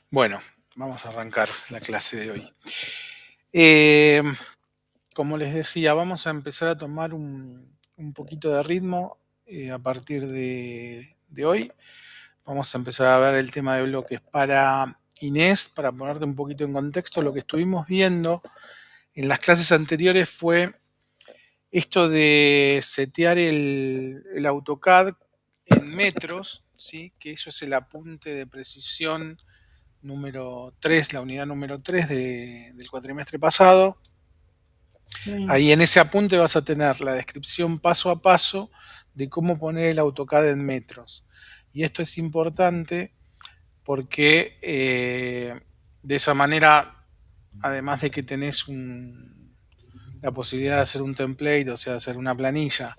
Bueno, vamos a arrancar la clase de hoy. Eh, Como les decía, vamos a empezar a tomar un poquito de ritmo a partir de hoy. Vamos a empezar a ver el tema de bloques. Para Inés, para ponerte un poquito en contexto, lo que estuvimos viendo en las clases anteriores fue esto de setear el AutoCAD en metros, ¿sí? Que eso es el apunte de precisión número 3, la unidad número 3 del cuatrimestre pasado. Sí, Ahí en ese apunte vas a tener la descripción paso a paso de cómo poner el AutoCAD en metros. Y esto es importante porque de esa manera, además de que tenés la posibilidad de hacer un template, o sea, hacer una planilla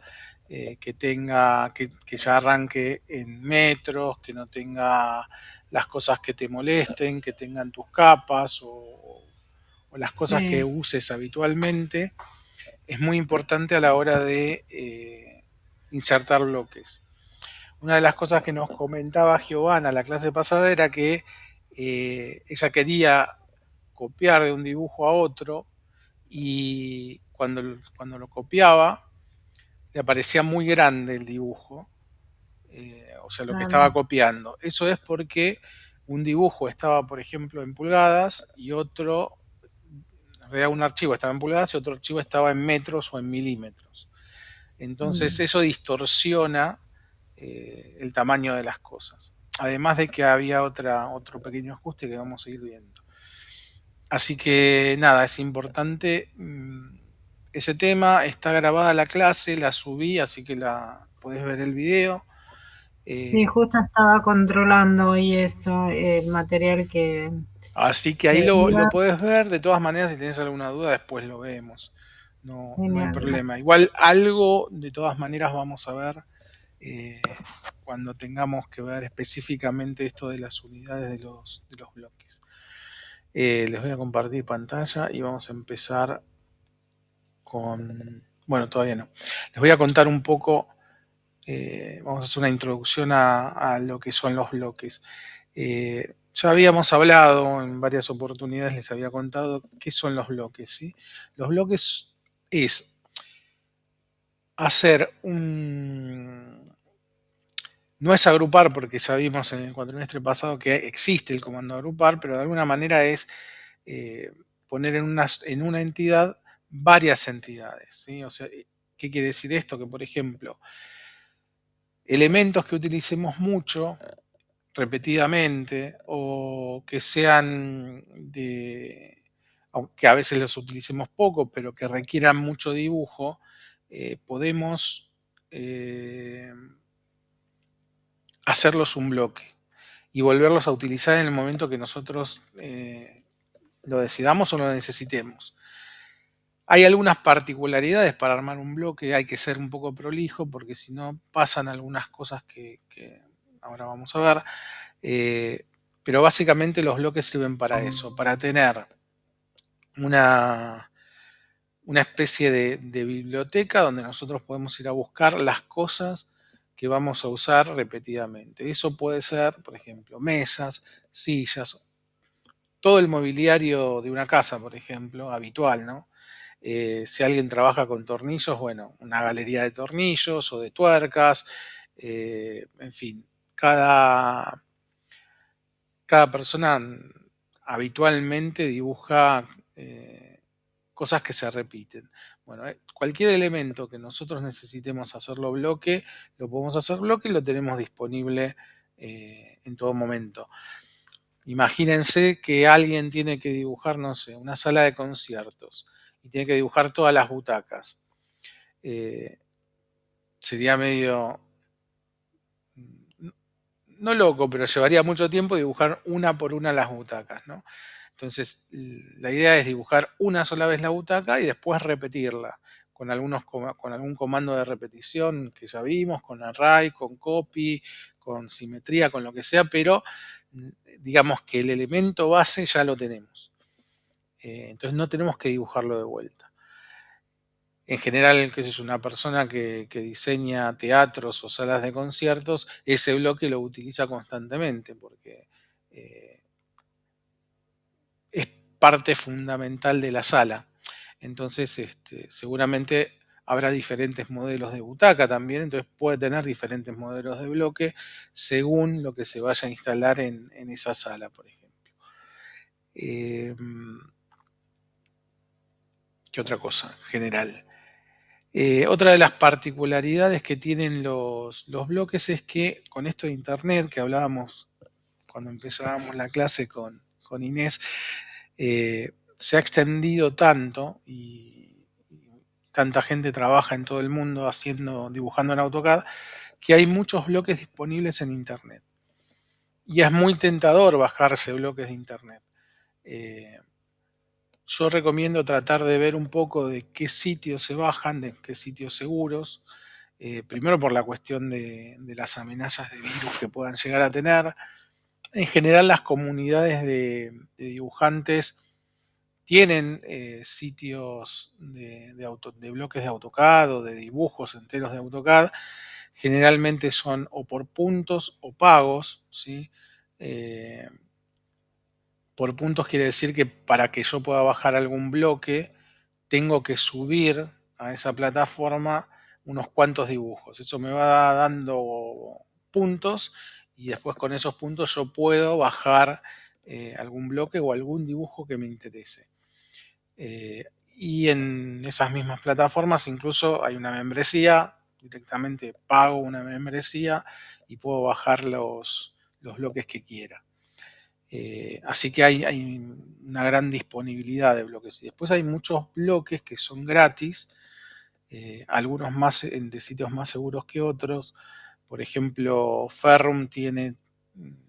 que ya arranque en metros, que no tenga las cosas que te molesten, que tengan tus capas o las cosas que sí, uses habitualmente, es muy importante a la hora de insertar bloques. Una de las cosas que nos comentaba Giovanna la clase pasada era que ella quería copiar de un dibujo a otro y cuando lo copiaba le aparecía muy grande el dibujo, o sea, lo que estaba claro. copiando. Eso es porque un dibujo estaba, por ejemplo, en pulgadas y otro, en realidad un archivo estaba en pulgadas y otro archivo estaba en metros o en milímetros. Entonces Mm. eso distorsiona el tamaño de las cosas. Además de que había otro pequeño ajuste que vamos a ir viendo. Así que nada, es importante ese tema. Está grabada la clase, la subí, así que la podés ver el video. Sí, Eh, justo estaba controlando hoy eso, el material Así que que ahí lo iba. puedes ver. De todas maneras, si tienes alguna duda, después lo vemos. No, no hay Genial, problema. gracias. Igual algo, de todas maneras, vamos a ver eh, cuando tengamos que ver específicamente esto de las unidades de los bloques. Les voy a compartir pantalla y vamos a empezar con... Bueno, todavía no. Les voy a contar un poco, vamos a hacer una introducción a lo que son los bloques. Ya habíamos hablado en varias oportunidades, les había contado qué son los bloques. ¿Sí? Los bloques es hacer un... No es agrupar, porque ya vimos en el cuatrimestre pasado que existe el comando agrupar, pero de alguna manera es eh, poner en una entidad varias entidades. ¿Sí? O sea, ¿qué quiere decir esto? Que, por ejemplo, elementos que utilicemos mucho, repetidamente, o que sean aunque a veces los utilicemos poco, pero que requieran mucho dibujo, podemos eh, hacerlos un bloque y volverlos a utilizar en el momento que nosotros lo decidamos o lo necesitemos. Hay algunas particularidades para armar un bloque, hay que ser un poco prolijo porque si no pasan algunas cosas que ahora vamos a ver, eh, pero básicamente los bloques sirven para eso, para tener una, una especie de biblioteca donde nosotros podemos ir a buscar las cosas que vamos a usar repetidamente. Eso puede ser, por ejemplo, mesas, sillas, todo el mobiliario de una casa, por ejemplo, habitual, ¿no? Si alguien trabaja con tornillos, bueno, una galería de tornillos o de tuercas, en fin, cada persona habitualmente dibuja cosas que se repiten. Bueno, cualquier elemento que nosotros necesitemos hacerlo bloque, lo podemos hacer bloque y lo tenemos disponible en todo momento. Imagínense que alguien tiene que dibujar, no sé, una sala de conciertos y tiene que dibujar todas las butacas. Eh, Sería medio, no loco, pero llevaría mucho tiempo dibujar una por una las butacas, ¿no? Entonces, la idea es dibujar una sola vez la butaca y después repetirla con algún comando de repetición que ya vimos, con array, con copy, con simetría, con lo que sea, pero digamos que el elemento base ya lo tenemos. Entonces no tenemos que dibujarlo de vuelta. En general, que es una persona que diseña teatros o salas de conciertos, ese bloque lo utiliza constantemente porque eh, parte fundamental de la sala. Entonces, seguramente habrá diferentes modelos de butaca también, entonces puede tener diferentes modelos de bloque según lo que se vaya a instalar en esa sala, por ejemplo. ¿Qué otra cosa general? Otra de las particularidades que tienen los bloques es que con esto de Internet que hablábamos cuando empezábamos la clase con Inés, se ha extendido tanto y tanta gente trabaja en todo el mundo dibujando en AutoCAD, que hay muchos bloques disponibles en Internet. Y es muy tentador bajarse bloques de Internet. Yo recomiendo tratar de ver un poco de qué sitios se bajan, de qué sitios seguros. Primero por la cuestión de las amenazas de virus que puedan llegar a tener. En general las comunidades de dibujantes tienen sitios de bloques de AutoCAD o de dibujos enteros de AutoCAD. Generalmente son o por puntos o pagos, ¿sí? Por puntos quiere decir que para que yo pueda bajar algún bloque, tengo que subir a esa plataforma unos cuantos dibujos. Eso me va dando puntos y después con esos puntos yo puedo bajar algún bloque o algún dibujo que me interese. Y en esas mismas plataformas incluso hay una membresía, directamente pago una membresía y puedo bajar los bloques que quiera. Así que hay una gran disponibilidad de bloques. Y después hay muchos bloques que son gratis, algunos más de sitios más seguros que otros. Por ejemplo, Ferrum tiene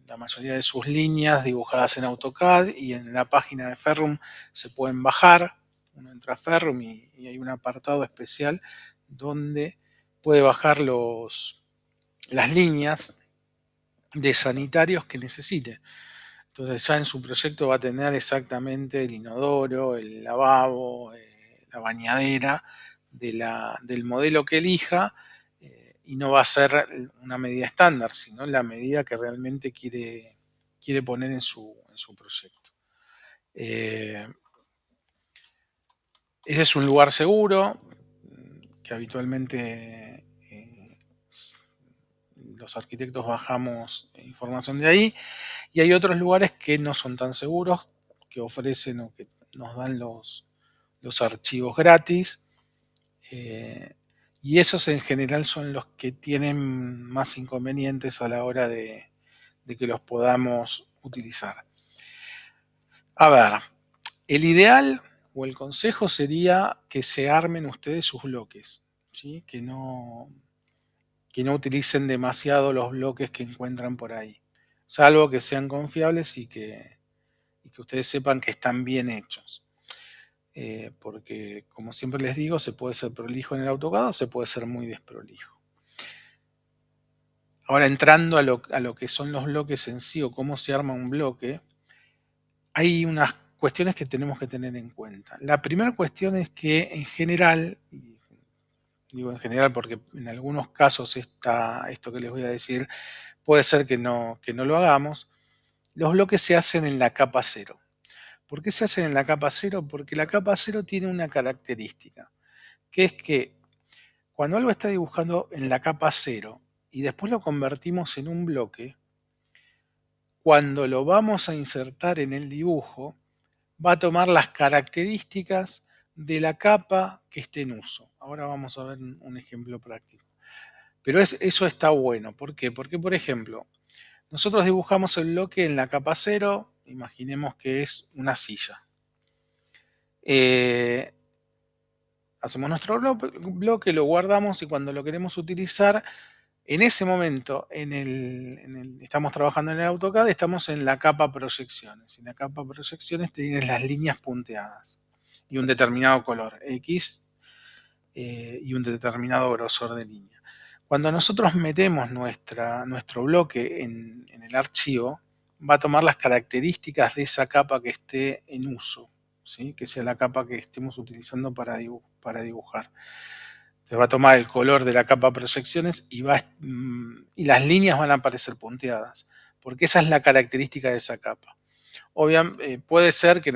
la mayoría de sus líneas dibujadas en AutoCAD y en la página de Ferrum se pueden bajar. Uno entra a Ferrum y hay un apartado especial donde puede bajar las líneas de sanitarios que necesite. Entonces ya en su proyecto va a tener exactamente el inodoro, el lavabo, la bañadera del modelo que elija, y no va a ser una medida estándar, sino la medida que realmente quiere poner en su proyecto. Ese es un lugar seguro que habitualmente los arquitectos bajamos información de ahí. Y hay otros lugares que no son tan seguros, que ofrecen o que nos dan los archivos gratis. Y esos en general son los que tienen más inconvenientes a la hora de que los podamos utilizar. A ver, el ideal o el consejo sería que se armen ustedes sus bloques, ¿sí? Que no utilicen demasiado los bloques que encuentran por ahí, salvo que sean confiables y que ustedes sepan que están bien hechos. Porque, como siempre les digo, se puede ser prolijo en el AutoCAD o se puede ser muy desprolijo. Ahora, entrando a lo que son los bloques en sí o cómo se arma un bloque, hay unas cuestiones que tenemos que tener en cuenta. La primera cuestión es que en general, y digo en general porque en algunos casos esto que les voy a decir puede ser que no lo hagamos, los bloques se hacen en la capa 0. ¿Por qué se hacen en la capa 0? Porque la capa 0 tiene una característica, que es que cuando algo está dibujando en la capa 0 y después lo convertimos en un bloque, cuando lo vamos a insertar en el dibujo, va a tomar las características de la capa que esté en uso. Ahora vamos a ver un ejemplo práctico. Pero eso está bueno. ¿Por qué? Porque, por ejemplo, nosotros dibujamos el bloque en la capa 0, imaginemos que es una silla. Hacemos nuestro bloque, lo guardamos y cuando lo queremos utilizar, en ese momento, estamos trabajando en el AutoCAD, estamos en la capa proyecciones. En la capa proyecciones tienes las líneas punteadas y un determinado color X y un determinado grosor de línea. Cuando nosotros metemos nuestro bloque en el archivo, va a tomar las características de esa capa que esté en uso, ¿sí? Que sea la capa que estemos utilizando para dibujar. Entonces va a tomar el color de la capa proyecciones y las líneas van a aparecer punteadas, porque esa es la característica de esa capa. Puede ser que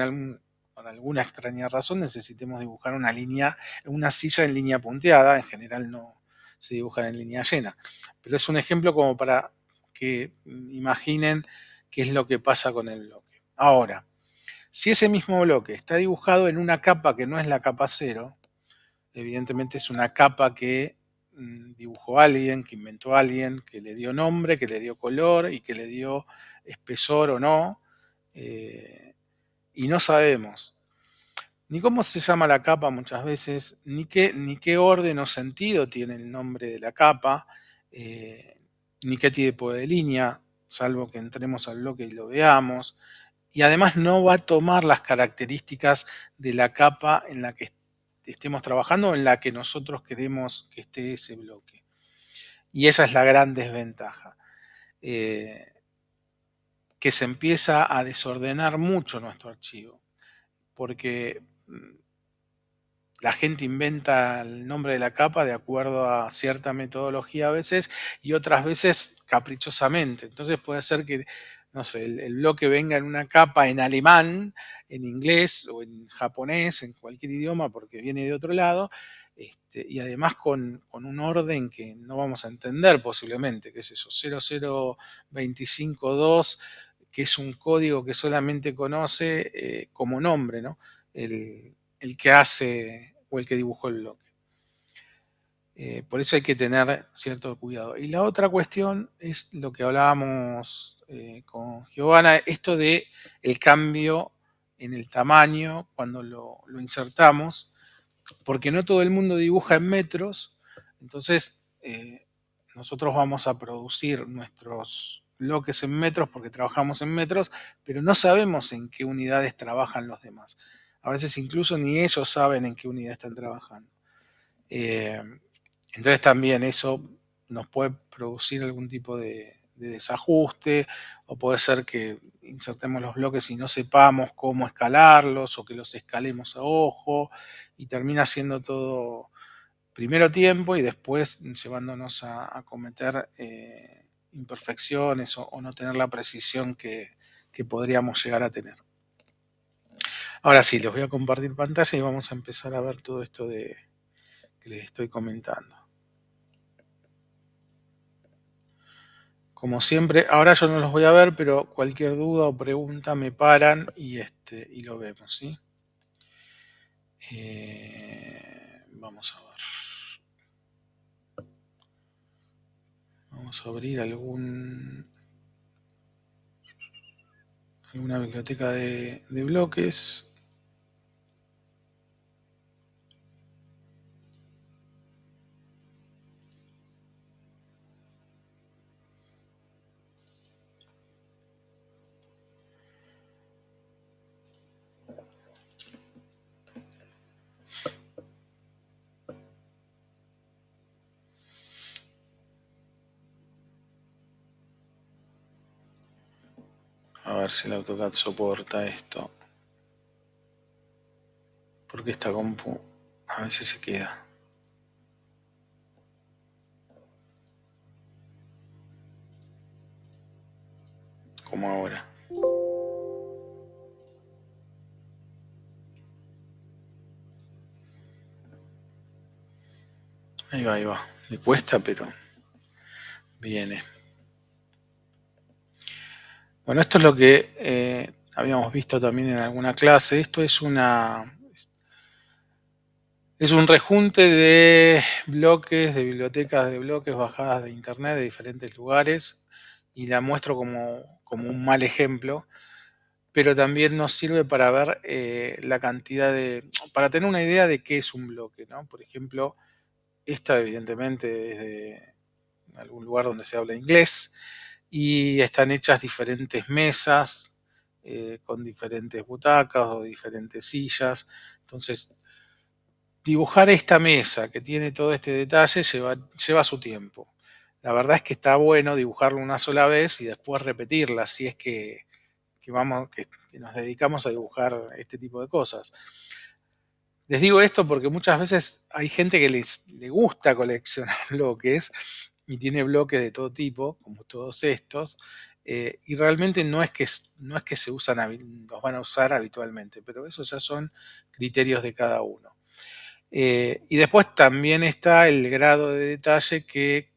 por alguna extraña razón necesitemos dibujar una línea, una silla en línea punteada, en general no se dibujan en línea llena, pero es un ejemplo como para que imaginen qué es lo que pasa con el bloque. Ahora, si ese mismo bloque está dibujado en una capa que no es la capa cero, evidentemente es una capa que dibujó alguien, que inventó alguien, que le dio nombre, que le dio color y que le dio espesor o no. Y no sabemos ni cómo se llama la capa muchas veces, ni qué orden o sentido tiene el nombre de la capa, eh, ni qué tipo de línea, salvo que entremos al bloque y lo veamos. Y además no va a tomar las características de la capa en la que estemos trabajando o en la que nosotros queremos que esté ese bloque. Y esa es la gran desventaja, eh, que se empieza a desordenar mucho nuestro archivo, porque la gente inventa el nombre de la capa de acuerdo a cierta metodología a veces y otras veces caprichosamente. Entonces puede ser que, no sé, el bloque venga en una capa en alemán, en inglés o en japonés, en cualquier idioma porque viene de otro lado, y además con un orden que no vamos a entender posiblemente, que es eso, 00252, que es un código que solamente conoce como nombre, ¿no? El que hace o el que dibujó el bloque. Por eso hay que tener cierto cuidado. Y la otra cuestión es lo que hablábamos con Giovanna, esto de el cambio en el tamaño cuando lo insertamos, porque no todo el mundo dibuja en metros, entonces nosotros vamos a producir nuestros bloques en metros porque trabajamos en metros, pero no sabemos en qué unidades trabajan los demás. A veces incluso ni ellos saben en qué unidad están trabajando. Entonces también eso nos puede producir algún tipo de desajuste, o puede ser que insertemos los bloques y no sepamos cómo escalarlos, o que los escalemos a ojo, y termina siendo todo primero tiempo y después llevándonos a cometer imperfecciones o no tener la precisión que podríamos llegar a tener. Ahora sí, les voy a compartir pantalla y vamos a empezar a ver todo esto que les estoy comentando. Como siempre, ahora yo no los voy a ver, pero cualquier duda o pregunta me paran y lo vemos, ¿sí? Vamos a ver. Vamos a abrir alguna biblioteca de bloques. A ver si el AutoCAD soporta esto. Porque esta compu a veces se queda. Como ahora. Ahí va, ahí va. Le cuesta, pero viene. Bueno, esto es lo que habíamos visto también en alguna clase. Esto es un rejunte de bloques, de bibliotecas de bloques bajadas de internet de diferentes lugares, y la muestro como un mal ejemplo, pero también nos sirve para ver la cantidad para tener una idea de qué es un bloque, ¿no? Por ejemplo, esta evidentemente es de algún lugar donde se habla inglés y están hechas diferentes mesas con diferentes butacas o diferentes sillas. Entonces, dibujar esta mesa que tiene todo este detalle lleva su tiempo. La verdad es que está bueno dibujarlo una sola vez y después repetirla, si es que nos dedicamos a dibujar este tipo de cosas. Les digo esto porque muchas veces hay gente que le gusta coleccionar bloques y tiene bloques de todo tipo, como todos estos, Y realmente no es que se usan, los van a usar habitualmente, pero esos ya son criterios de cada uno. Y después también está el grado de detalle que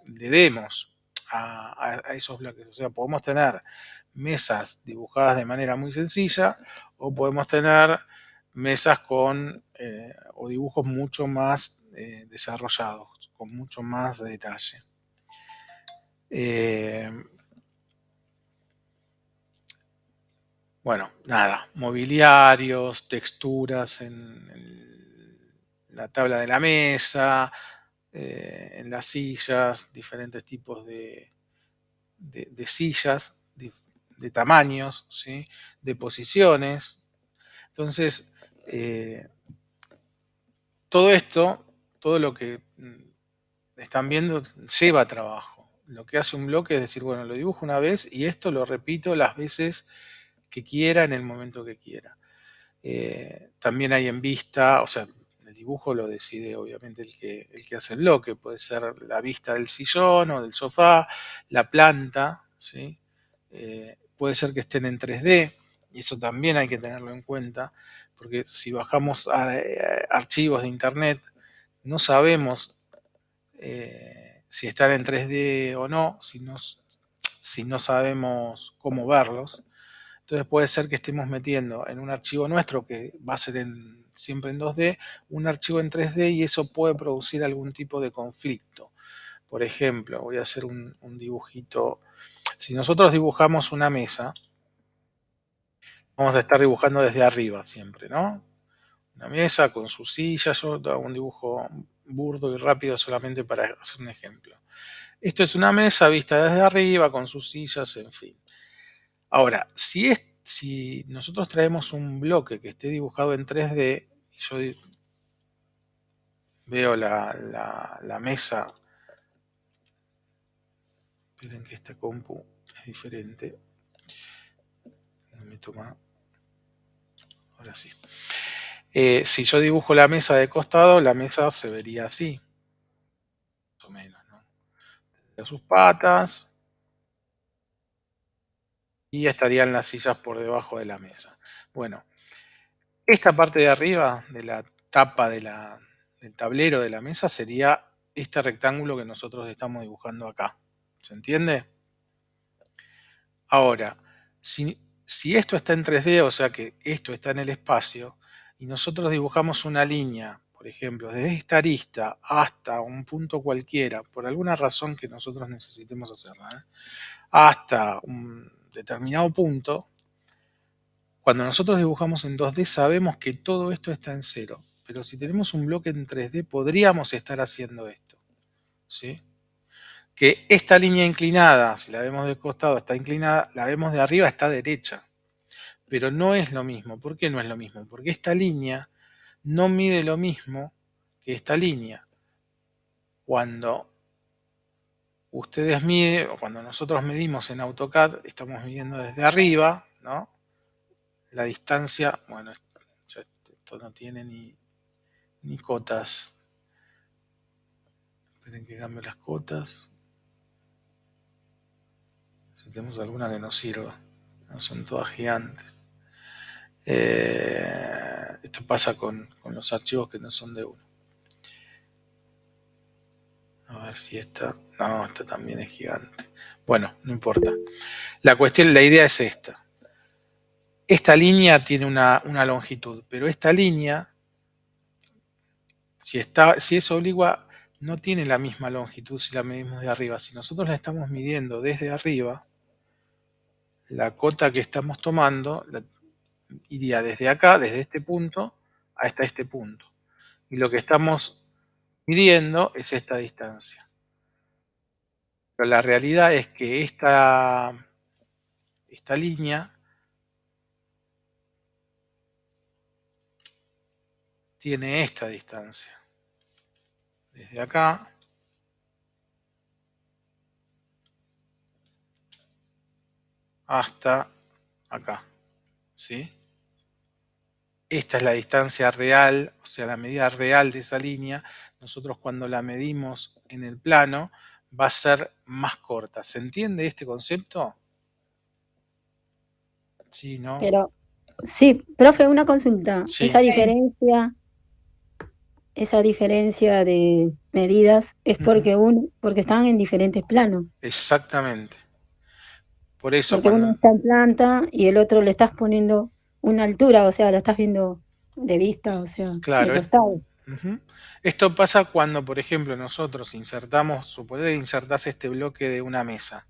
le demos a esos bloques. O sea, podemos tener mesas dibujadas de manera muy sencilla o podemos tener mesas con o dibujos mucho más desarrollados, con mucho más detalle. Eh, bueno, nada, mobiliarios, texturas en la tabla de la mesa, en las sillas, diferentes tipos de sillas, de tamaños, ¿sí? De posiciones. Entonces, eh, todo esto, todo lo que están viendo, lleva trabajo. Lo que hace un bloque es decir, bueno, lo dibujo una vez y esto lo repito las veces que quiera en el momento que quiera. También hay en vista, o sea, el dibujo lo decide obviamente el que hace el bloque, puede ser la vista del sillón o del sofá, la planta, ¿sí? Puede ser que estén en 3D, y eso también hay que tenerlo en cuenta, porque si bajamos archivos de internet, no sabemos si están en 3D o no, si no sabemos cómo verlos. Entonces puede ser que estemos metiendo en un archivo nuestro que va a ser siempre en 2D, un archivo en 3D y eso puede producir algún tipo de conflicto. Por ejemplo, voy a hacer un dibujito. Si nosotros dibujamos una mesa, vamos a estar dibujando desde arriba siempre, ¿no? Una mesa con sus sillas, yo hago un dibujo burdo y rápido solamente para hacer un ejemplo. Esto es una mesa vista desde arriba con sus sillas, en fin. Ahora, si nosotros traemos un bloque que esté dibujado en 3D, y yo veo la mesa, esperen que esta compu es diferente, no me toma, ahora sí. Si yo dibujo la mesa de costado, la mesa se vería así, más o menos, ¿no? Tendría sus patas y estarían las sillas por debajo de la mesa. Bueno, esta parte de arriba de la tapa del tablero de la mesa sería este rectángulo que nosotros estamos dibujando acá. ¿Se entiende? Ahora, si esto está en 3D, o sea que esto está en el espacio, y nosotros dibujamos una línea, por ejemplo, desde esta arista hasta un punto cualquiera, por alguna razón que nosotros necesitemos hacerla, hasta un determinado punto, cuando nosotros dibujamos en 2D sabemos que todo esto está en cero, pero si tenemos un bloque en 3D podríamos estar haciendo esto, ¿sí? Que esta línea inclinada, si la vemos de costado está inclinada, la vemos de arriba está derecha, pero no es lo mismo. ¿Por qué no es lo mismo? Porque esta línea no mide lo mismo que esta línea. Cuando ustedes miden, o cuando nosotros medimos en AutoCAD, estamos midiendo desde arriba, ¿no? La distancia, bueno, esto no tiene ni cotas. Esperen que cambie las cotas. Si tenemos alguna que nos sirva. No, son todas gigantes. Esto pasa con los archivos que no son de uno. A ver si esta. No, esta también es gigante. Bueno, no importa. La idea es esta. Esta línea tiene una longitud, pero esta línea, si es oblicua, no tiene la misma longitud si la medimos de arriba. Si nosotros la estamos midiendo desde arriba, la cota que estamos tomando iría desde acá, desde este punto, hasta este punto. Y lo que estamos midiendo es esta distancia. Pero la realidad es que esta línea tiene esta distancia. Desde acá hasta acá. ¿Sí? Esta es la distancia real, o sea, la medida real de esa línea. Nosotros cuando la medimos en el plano, va a ser más corta. ¿Se entiende este concepto? Sí, ¿no? Pero, sí, profe, una consulta. Sí. Esa diferencia de medidas es Ujú. porque están en diferentes planos. Exactamente. Por eso Porque uno cuando... está en planta y el otro le estás poniendo una altura, o sea, la estás viendo de vista, o sea, de Claro, costado. ujú. Esto pasa cuando, por ejemplo, nosotros insertamos, suponete que insertás este bloque de una mesa.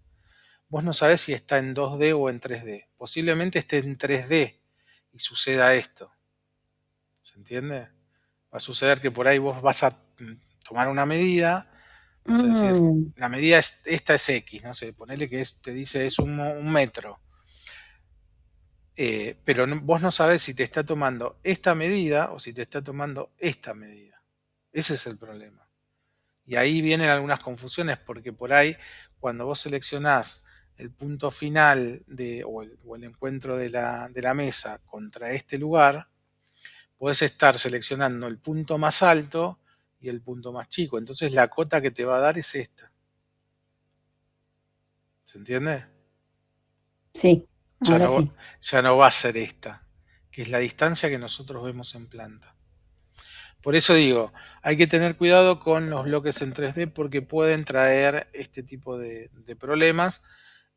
Vos no sabés si está en 2D o en 3D. Posiblemente esté en 3D y suceda esto. ¿Se entiende? Va a suceder que por ahí vos vas a tomar una medida, vas a decir, Ah, la medida esta es X, no sé, ponele que te dice es un metro. Pero vos no sabés si te está tomando esta medida o si te está tomando esta medida. Ese es el problema. Y ahí vienen algunas confusiones porque por ahí cuando vos seleccionás el punto final o el encuentro de la mesa contra este lugar, podés estar seleccionando el punto más alto y el punto más chico. Entonces la cota que te va a dar es esta. ¿Se entiende? sí, Ya ahora no, sí. ya no va a ser esta, que es la distancia que nosotros vemos en planta. Por eso digo, hay que tener cuidado con los bloques en 3D porque pueden traer este tipo de problemas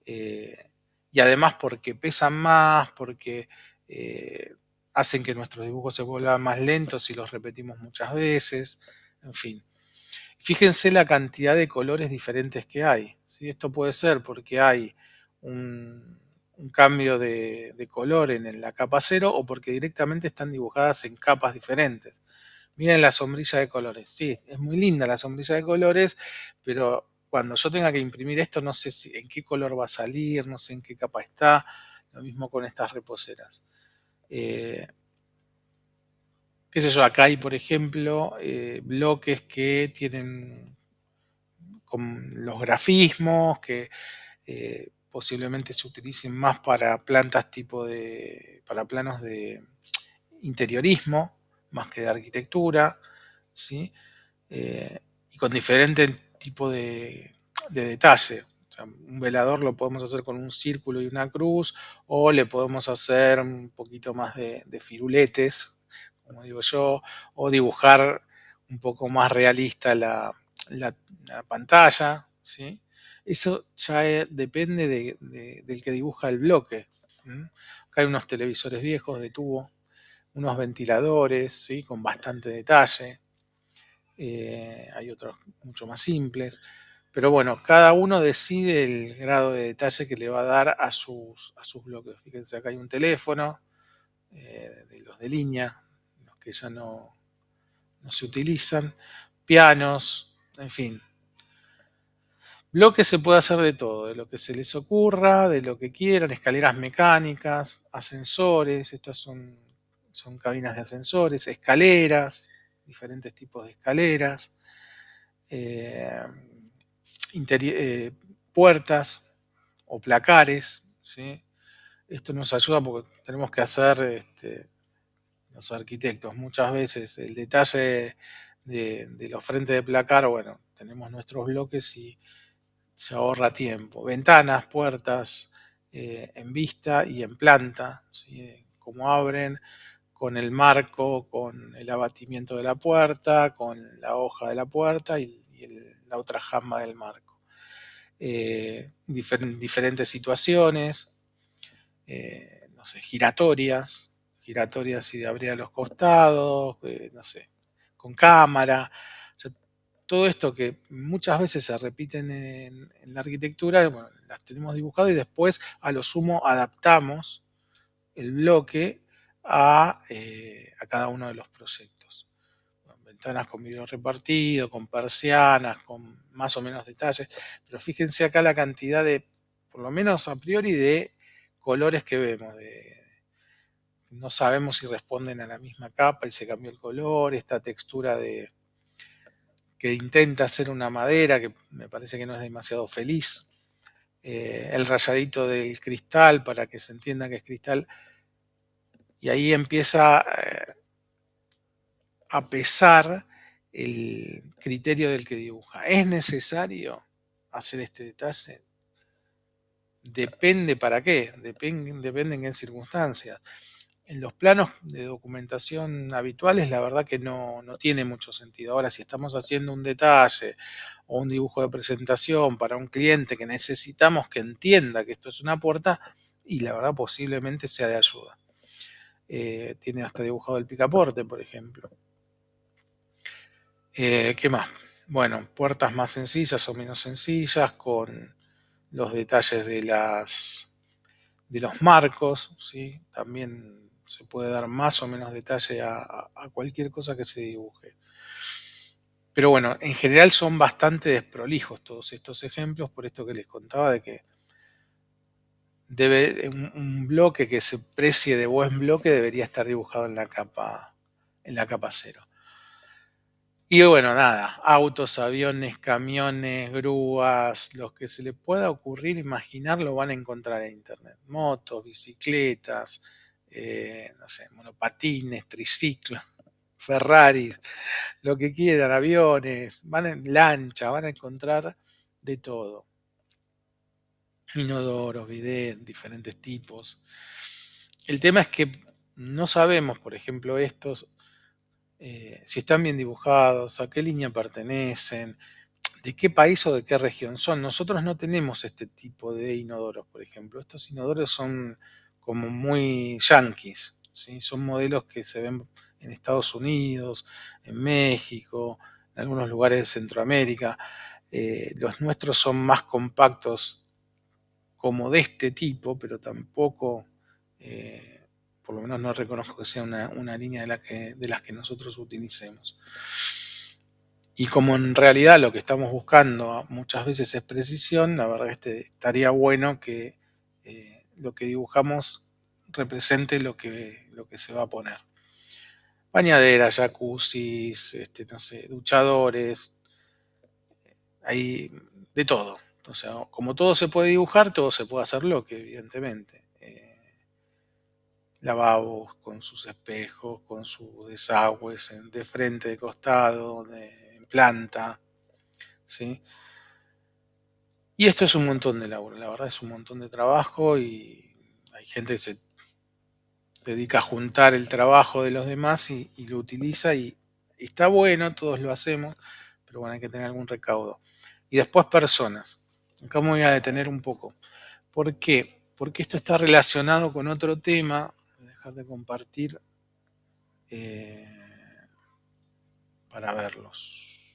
y además porque pesan más, porque eh, hacen que nuestros dibujos se vuelvan más lentos si los repetimos muchas veces, en fin. Fíjense la cantidad de colores diferentes que hay. ¿Sí? Esto puede ser porque hay un cambio de color en la capa cero o porque directamente están dibujadas en capas diferentes. Miren la sombrilla de colores. Sí, es muy linda la sombrilla de colores, pero cuando yo tenga que imprimir esto no sé en qué color va a salir, no sé en qué capa está. Lo mismo con estas reposeras. Eh, qué sé yo, acá hay, por ejemplo, bloques que tienen con los grafismos, que posiblemente se utilicen más para plantas para planos de interiorismo, más que de arquitectura, ¿sí? Y con diferente tipo de detalle. O sea, un velador lo podemos hacer con un círculo y una cruz, o le podemos hacer un poquito más de firuletes, como digo yo, o dibujar un poco más realista la pantalla, ¿sí? Eso ya depende del que dibuja el bloque. Acá hay unos televisores viejos de tubo, unos ventiladores, ¿sí? Con bastante detalle. Hay otros mucho más simples. Pero bueno, cada uno decide el grado de detalle que le va a dar a sus bloques. Fíjense, acá hay un teléfono, de los de línea, los que ya no se utilizan, pianos, en fin. Bloques se puede hacer de todo, de lo que se les ocurra, de lo que quieran, escaleras mecánicas, ascensores, son cabinas de ascensores, escaleras, diferentes tipos de escaleras, eh, puertas o placares, ¿sí? Esto nos ayuda porque tenemos que hacer, los arquitectos, muchas veces el detalle de los frentes de placar, bueno, tenemos nuestros bloques y se ahorra tiempo. Ventanas, puertas en vista y en planta, ¿sí? Como abren, con el marco, con el abatimiento de la puerta, con la hoja de la puerta la otra jamba del marco. Diferentes situaciones, no sé, giratorias y de abrir a los costados, no sé, con cámara. O sea, todo esto que muchas veces se repiten en la arquitectura, bueno, las tenemos dibujadas y después a lo sumo adaptamos el bloque a cada uno de los proyectos. Ventanas con vidrio repartido, con persianas, con más o menos detalles, pero fíjense acá la cantidad de, por lo menos a priori, de colores que vemos, no sabemos si responden a la misma capa y se cambió el color, esta textura que intenta ser una madera, que me parece que no es demasiado feliz, el rayadito del cristal para que se entienda que es cristal, y ahí empieza a pesar el criterio del que dibuja. ¿Es necesario? hacer este detalle? Depende para qué, depende en qué circunstancias. En los planos de documentación habituales, la verdad que no tiene mucho sentido. Ahora, si estamos haciendo un detalle o un dibujo de presentación para un cliente que necesitamos que entienda que esto es una puerta, y la verdad posiblemente sea de ayuda. Tiene hasta dibujado el picaporte, por ejemplo. ¿Qué más? Bueno, puertas más sencillas o menos sencillas, con los detalles de los marcos, ¿sí? También se puede dar más o menos detalle a cualquier cosa que se dibuje. Pero bueno, en general son bastante desprolijos todos estos ejemplos, por esto que les contaba de que un bloque que se precie de buen bloque debería estar dibujado en la capa 0. Y bueno, nada, autos, aviones, camiones, grúas, los que se les pueda ocurrir, imaginar, lo van a encontrar en internet. Motos, bicicletas, no sé, monopatines, triciclos, Ferraris, lo que quieran, aviones, van en lancha, van a encontrar de todo. Inodoros, bidet, diferentes tipos. El tema es que no sabemos, por ejemplo, estos, si están bien dibujados, a qué línea pertenecen, de qué país o de qué región son. Nosotros no tenemos este tipo de inodoros, por ejemplo. Estos inodoros son como muy yanquis, ¿sí? Son modelos que se ven en Estados Unidos, en México, en algunos lugares de Centroamérica. Los nuestros son más compactos, como de este tipo, pero tampoco, por lo menos no reconozco que sea una línea de las que nosotros utilicemos. Y como en realidad lo que estamos buscando muchas veces es precisión, la verdad que estaría bueno que lo que dibujamos represente lo que se va a poner. Bañaderas, jacuzzis, no sé, duchadores, hay de todo. O sea, como todo se puede dibujar, todo se puede hacer bloque, evidentemente. Lavabos con sus espejos, con sus desagües de frente, de costado, en planta, ¿sí? Y esto es un montón de laburo, la verdad es un montón de trabajo, y hay gente que se dedica a juntar el trabajo de los demás y lo utiliza, y está bueno, todos lo hacemos, pero bueno, hay que tener algún recaudo. Y después personas. Acá me voy a detener un poco. ¿Por qué? Porque esto está relacionado con otro tema. Voy a dejar de compartir para verlos.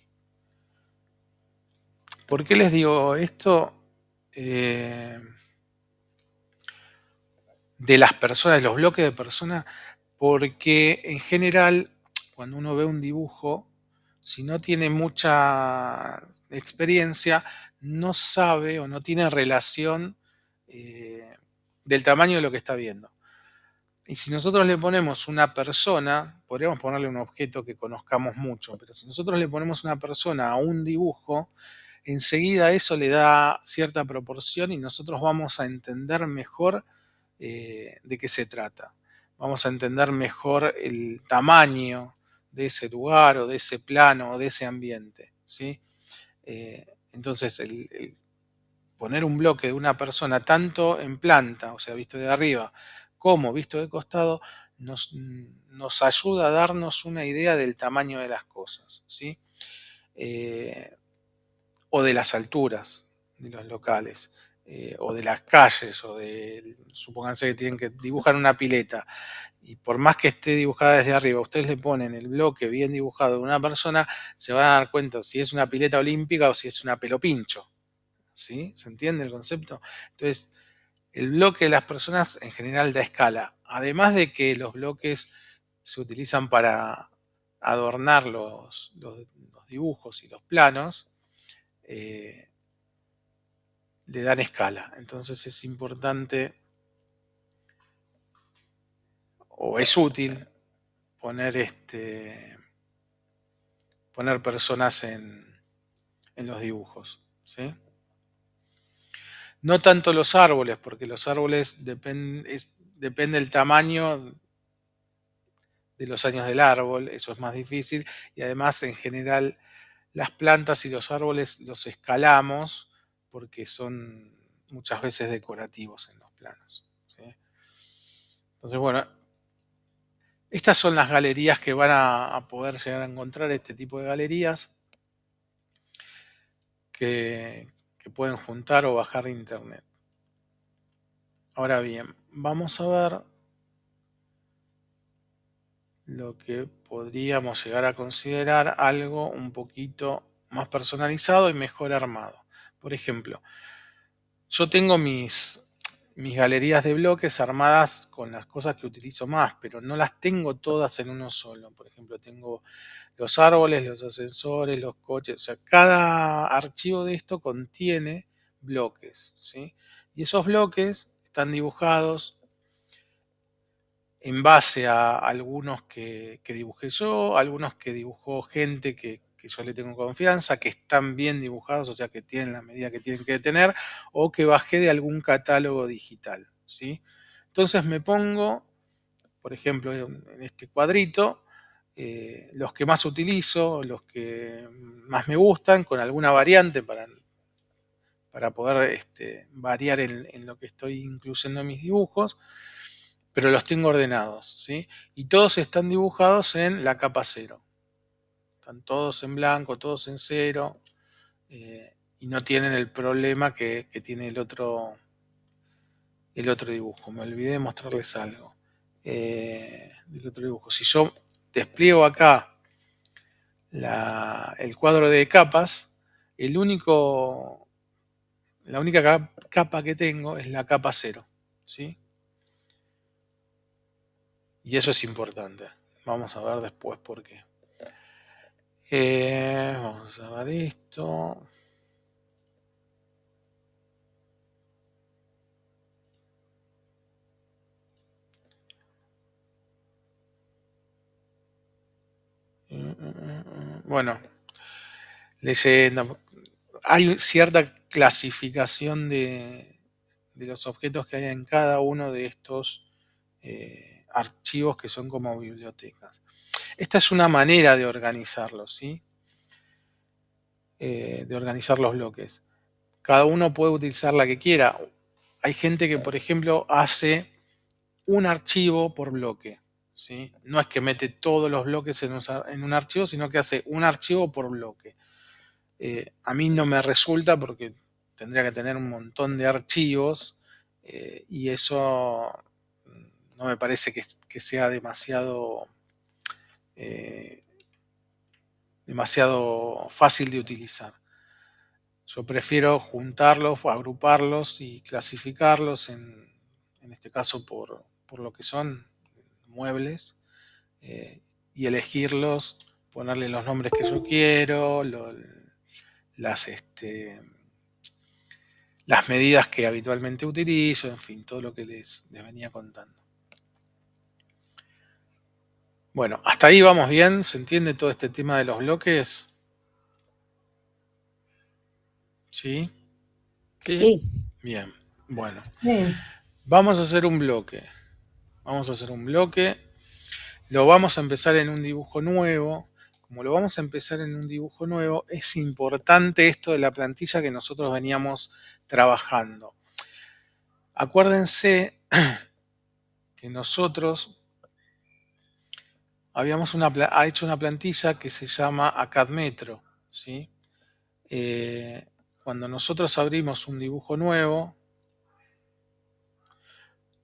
¿Por qué les digo esto? De las personas, de los bloques de personas, porque en general, cuando uno ve un dibujo, si no tiene mucha experiencia, no sabe o no tiene relación del tamaño de lo que está viendo. Y si nosotros le ponemos una persona, podríamos ponerle un objeto que conozcamos mucho, pero si nosotros le ponemos una persona a un dibujo, enseguida eso le da cierta proporción y nosotros vamos a entender mejor de qué se trata. Vamos a entender mejor el tamaño de ese lugar o de ese plano o de ese ambiente, ¿sí? Entonces, el poner un bloque de una persona tanto en planta, o sea, visto de arriba, como visto de costado, nos ayuda a darnos una idea del tamaño de las cosas, ¿sí? O de las alturas de los locales, o de las calles, supónganse que tienen que dibujar una pileta, y por más que esté dibujada desde arriba, ustedes le ponen el bloque bien dibujado de una persona, se van a dar cuenta si es una pileta olímpica o si es una pelopincho, ¿sí? ¿Se entiende el concepto? Entonces, el bloque de las personas en general da escala, además de que los bloques se utilizan para adornar los dibujos y los planos, le dan escala. Entonces es importante o es útil poner poner personas en los dibujos, ¿sí? No tanto los árboles, porque los árboles depende del tamaño de los años del árbol, eso es más difícil, y además en general las plantas y los árboles los escalamos porque son muchas veces decorativos en los planos, ¿sí? Entonces, bueno, estas son las galerías que van a poder llegar a encontrar, este tipo de galerías que pueden juntar o bajar de internet. Ahora bien, vamos a ver lo que podríamos llegar a considerar algo un poquito más personalizado y mejor armado. Por ejemplo, yo tengo mis galerías de bloques armadas con las cosas que utilizo más, pero no las tengo todas en uno solo. Por ejemplo, tengo los árboles, los ascensores, los coches. O sea, cada archivo de esto contiene bloques, ¿sí? Y esos bloques están dibujados en base a algunos que dibujé yo, algunos que dibujó gente que yo le tengo confianza, que están bien dibujados, o sea, que tienen la medida que tienen que tener, o que bajé de algún catálogo digital, ¿sí? Entonces me pongo, por ejemplo, en este cuadrito, los que más utilizo, los que más me gustan, con alguna variante para poder variar en lo que estoy incluyendo en mis dibujos, pero los tengo ordenados, ¿sí? Y todos están dibujados en la capa 0. Están todos en blanco, todos en 0, y no tienen el problema que tiene el otro dibujo. Me olvidé de mostrarles algo del otro dibujo. Si yo despliego acá el cuadro de capas, la única capa que tengo es la capa 0, ¿sí? Y eso es importante. Vamos a ver después por qué. Vamos a cerrar esto. Bueno, leyendo. Hay cierta clasificación de los objetos que hay en cada uno de estos archivos que son como bibliotecas. Esta es una manera de organizarlos, ¿sí? De organizar los bloques. Cada uno puede utilizar la que quiera. Hay gente que, por ejemplo, hace un archivo por bloque, ¿sí? No es que mete todos los bloques en un archivo, sino que hace un archivo por bloque. A mí no me resulta porque tendría que tener un montón de archivos y eso no me parece que sea demasiado fácil de utilizar. Yo prefiero juntarlos, agruparlos y clasificarlos, en este caso por lo que son muebles, y elegirlos, ponerle los nombres que yo quiero, las medidas que habitualmente utilizo, en fin, todo lo que les venía contando. Bueno, hasta ahí vamos bien, ¿se entiende todo este tema de los bloques? ¿Sí? Sí. Bien, bueno. Sí. Vamos a hacer un bloque. Lo vamos a empezar en un dibujo nuevo. Como lo vamos a empezar en un dibujo nuevo, es importante esto de la plantilla que nosotros veníamos trabajando. Acuérdense que nosotros habíamos hecho una plantilla que se llama ACAD-Metro, ¿sí? Cuando nosotros abrimos un dibujo nuevo,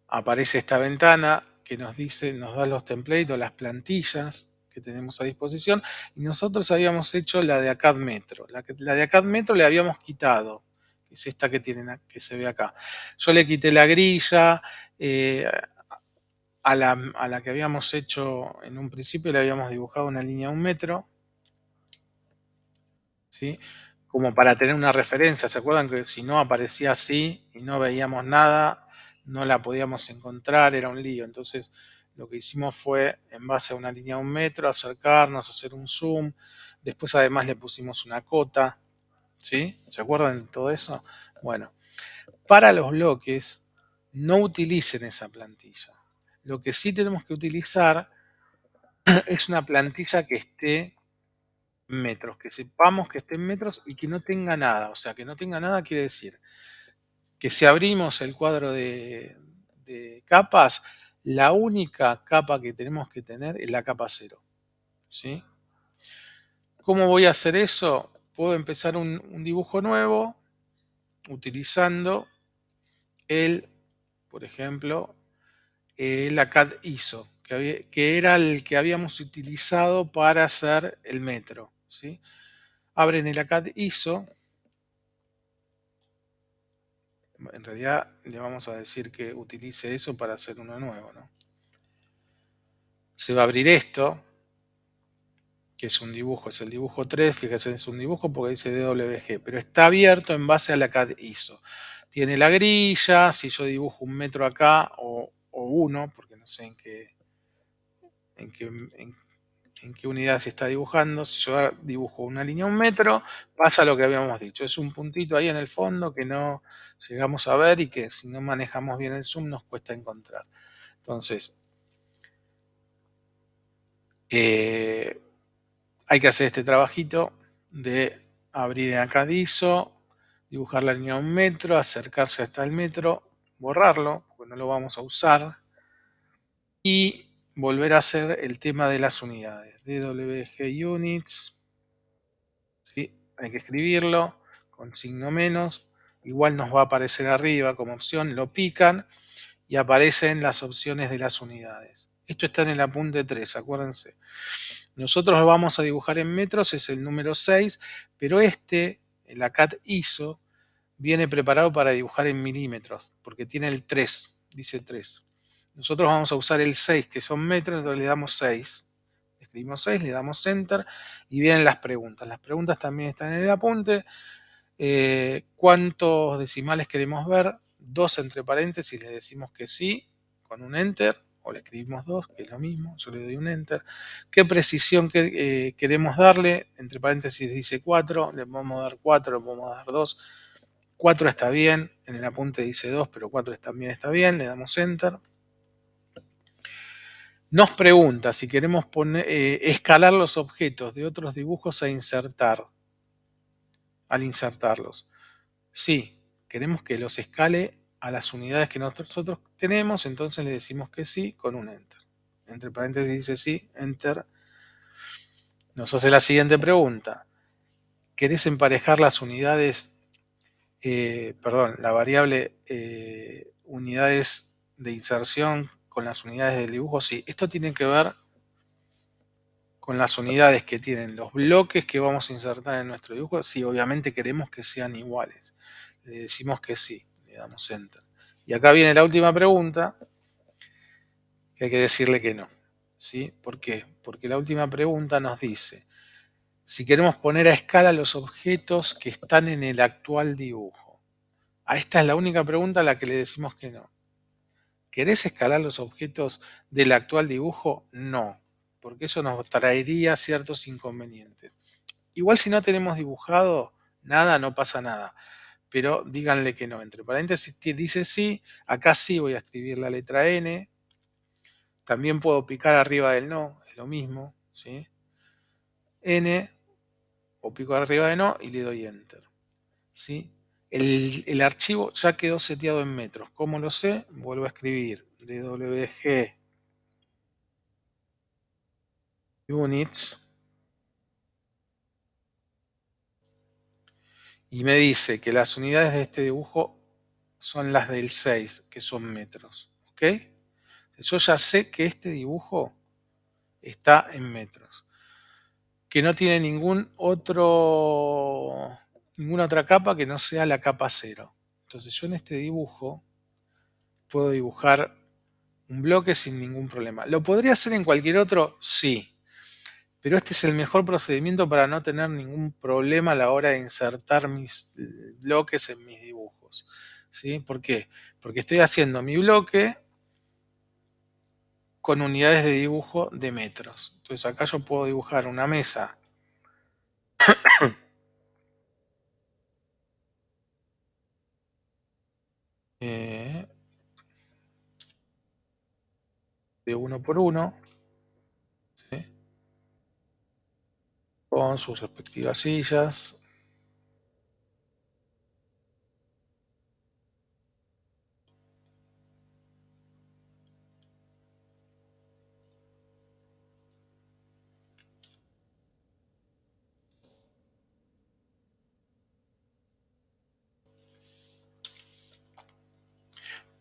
aparece esta ventana que nos da los templates o las plantillas que tenemos a disposición, y nosotros habíamos hecho la de ACAD-Metro. La de ACAD-Metro le habíamos quitado, que es esta que se ve acá. Yo le quité la grilla, a la que habíamos hecho en un principio le habíamos dibujado una línea de 1 metro, ¿sí? Como para tener una referencia. ¿Se acuerdan que si no aparecía así y no veíamos nada, no la podíamos encontrar? Era un lío. Entonces lo que hicimos fue, en base a una línea de 1 metro, acercarnos, hacer un zoom. Después además le pusimos una cota, ¿sí? ¿Se acuerdan de todo eso? Bueno, para los bloques no utilicen esa plantilla. Lo que sí tenemos que utilizar es una plantilla que esté metros, que sepamos que esté en metros y que no tenga nada. O sea, que no tenga nada quiere decir que si abrimos el cuadro de capas, la única capa que tenemos que tener es la capa 0. ¿Sí? ¿Cómo voy a hacer eso? Puedo empezar un dibujo nuevo utilizando por ejemplo, la CAD ISO, que era el que habíamos utilizado para hacer el metro. ¿Sí? Abren el ACAD ISO. En realidad le vamos a decir que utilice eso para hacer uno nuevo, ¿no? Se va a abrir esto, que es un dibujo, es el dibujo 3, fíjese, es un dibujo porque dice DWG, pero está abierto en base a la CAD ISO. Tiene la grilla, si yo dibujo un metro acá o uno, porque no sé en qué unidad se está dibujando. Si yo dibujo una línea a un metro, pasa lo que habíamos dicho. Es un puntito ahí en el fondo que no llegamos a ver y que si no manejamos bien el zoom nos cuesta encontrar. Entonces, hay que hacer este trabajito de abrir en ACAD ISO, dibujar la línea a un metro, acercarse hasta el metro, borrarlo, porque no lo vamos a usar, y volver a hacer el tema de las unidades. DWG Units, ¿sí? Hay que escribirlo con signo menos, igual nos va a aparecer arriba como opción, lo pican y aparecen las opciones de las unidades. Esto está en el apunte 3, acuérdense. Nosotros lo vamos a dibujar en metros, es el número 6, pero el ACAD ISO, viene preparado para dibujar en milímetros, porque tiene el 3, dice 3. Nosotros vamos a usar el 6, que son metros, entonces le damos 6. Escribimos 6, le damos Enter y vienen las preguntas. Las preguntas también están en el apunte. ¿Cuántos decimales queremos ver? 2 entre paréntesis, le decimos que sí, con un Enter, o le escribimos 2, que es lo mismo, yo le doy un Enter. ¿Qué precisión queremos darle? Entre paréntesis dice 4, le podemos dar 4, le podemos dar 2. 4 está bien, en el apunte dice 2, pero 4 también está bien, le damos Enter. Nos pregunta si queremos escalar los objetos de otros dibujos a insertar. Al insertarlos. Sí, queremos que los escale a las unidades que nosotros tenemos, entonces le decimos que sí con un Enter. Entre paréntesis dice sí, Enter. Nos hace la siguiente pregunta. ¿Querés emparejar las unidades, la variable unidades de inserción con las unidades del dibujo? Sí, esto tiene que ver con las unidades que tienen los bloques que vamos a insertar en nuestro dibujo. Sí, obviamente queremos que sean iguales. Le decimos que sí, le damos Enter. Y acá viene la última pregunta, que hay que decirle que no. ¿Sí? ¿Por qué? Porque la última pregunta nos dice si queremos poner a escala los objetos que están en el actual dibujo. A esta es la única pregunta a la que le decimos que no. ¿Querés escalar los objetos del actual dibujo? No, porque eso nos traería ciertos inconvenientes. Igual si no tenemos dibujado nada, no pasa nada. Pero díganle que no. Entre paréntesis dice sí, acá sí voy a escribir la letra N. También puedo picar arriba del no, es lo mismo, ¿sí? N, o pico arriba de no y le doy Enter, ¿sí? El archivo ya quedó seteado en metros. ¿Cómo lo sé? Vuelvo a escribir DWG Units y me dice que las unidades de este dibujo son las del 6, que son metros, ¿ok? Yo ya sé que este dibujo está en metros, que no tiene ninguna otra capa que no sea la capa 0. Entonces yo en este dibujo puedo dibujar un bloque sin ningún problema. ¿Lo podría hacer en cualquier otro? Sí. Pero este es el mejor procedimiento para no tener ningún problema a la hora de insertar mis bloques en mis dibujos. ¿Sí? ¿Por qué? Porque estoy haciendo mi bloque con unidades de dibujo de metros. Entonces acá yo puedo dibujar una mesa de 1 por 1, ¿sí? con sus respectivas sillas.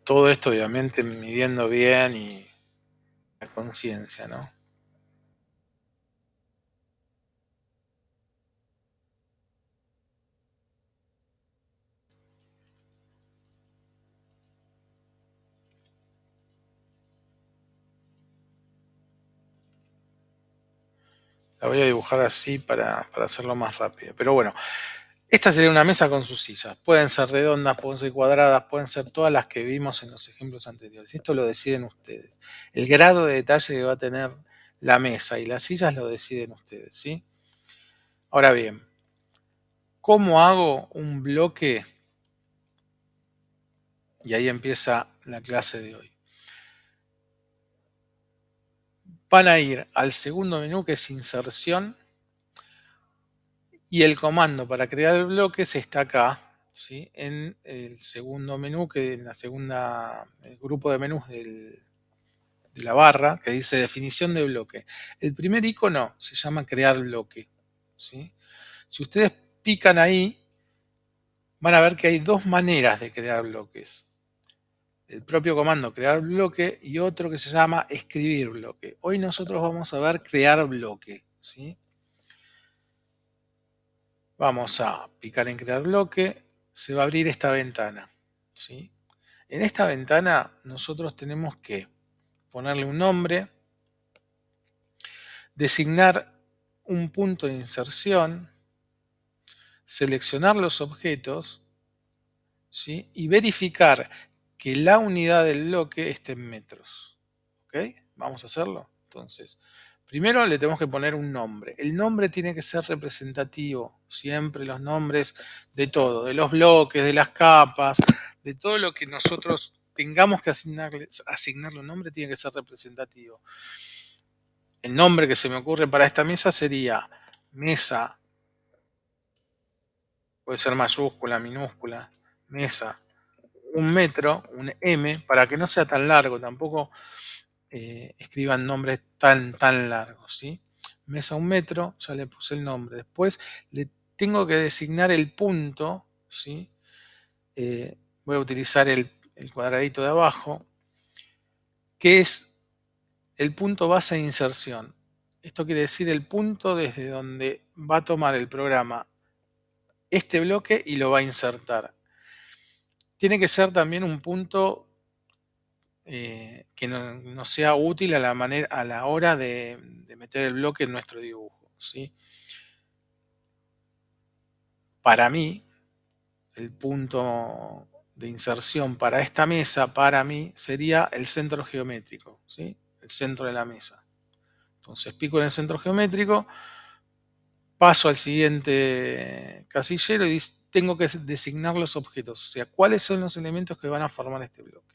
Todo esto obviamente midiendo bien y la conciencia, ¿no? La voy a dibujar así para hacerlo más rápido. Pero bueno, esta sería una mesa con sus sillas. Pueden ser redondas, pueden ser cuadradas, pueden ser todas las que vimos en los ejemplos anteriores. Esto lo deciden ustedes. El grado de detalle que va a tener la mesa y las sillas lo deciden ustedes, ¿sí? Ahora bien, ¿cómo hago un bloque? Y ahí empieza la clase de hoy. Van a ir al segundo menú, que es inserción, y el comando para crear el bloque está acá, ¿sí? En el segundo menú, que en la segunda, el grupo de menús de la barra, que dice definición de bloque. El primer icono se llama crear bloque, ¿sí? Si ustedes pican ahí, van a ver que hay dos maneras de crear bloques. El propio comando crear bloque y otro que se llama escribir bloque. Hoy nosotros vamos a ver crear bloque, ¿sí? Vamos a picar en crear bloque, se va a abrir esta ventana, ¿sí? En esta ventana nosotros tenemos que ponerle un nombre, designar un punto de inserción, seleccionar los objetos, ¿sí? Y verificar que la unidad del bloque esté en metros. ¿Ok? Vamos a hacerlo. Entonces, primero le tenemos que poner un nombre. El nombre tiene que ser representativo. Siempre los nombres de todo, de los bloques, de las capas, de todo lo que nosotros tengamos que asignarle un nombre, tiene que ser representativo. El nombre que se me ocurre para esta mesa sería mesa, puede ser mayúscula, minúscula, mesa, 1 metro, un M, para que no sea tan largo, tampoco escriban nombres tan largos, ¿sí? Mesa 1 metro, ya le puse el nombre. Después le tengo que designar el punto, ¿sí? Voy a utilizar el cuadradito de abajo, que es el punto base de inserción. Esto quiere decir el punto desde donde va a tomar el programa este bloque y lo va a insertar. Tiene que ser también un punto que no sea útil a la hora de meter el bloque en nuestro dibujo, ¿sí? Para mí, el punto de inserción para esta mesa, para mí, sería el centro geométrico, ¿sí? El centro de la mesa. Entonces pico en el centro geométrico, paso al siguiente casillero y tengo que designar los objetos, o sea, cuáles son los elementos que van a formar este bloque.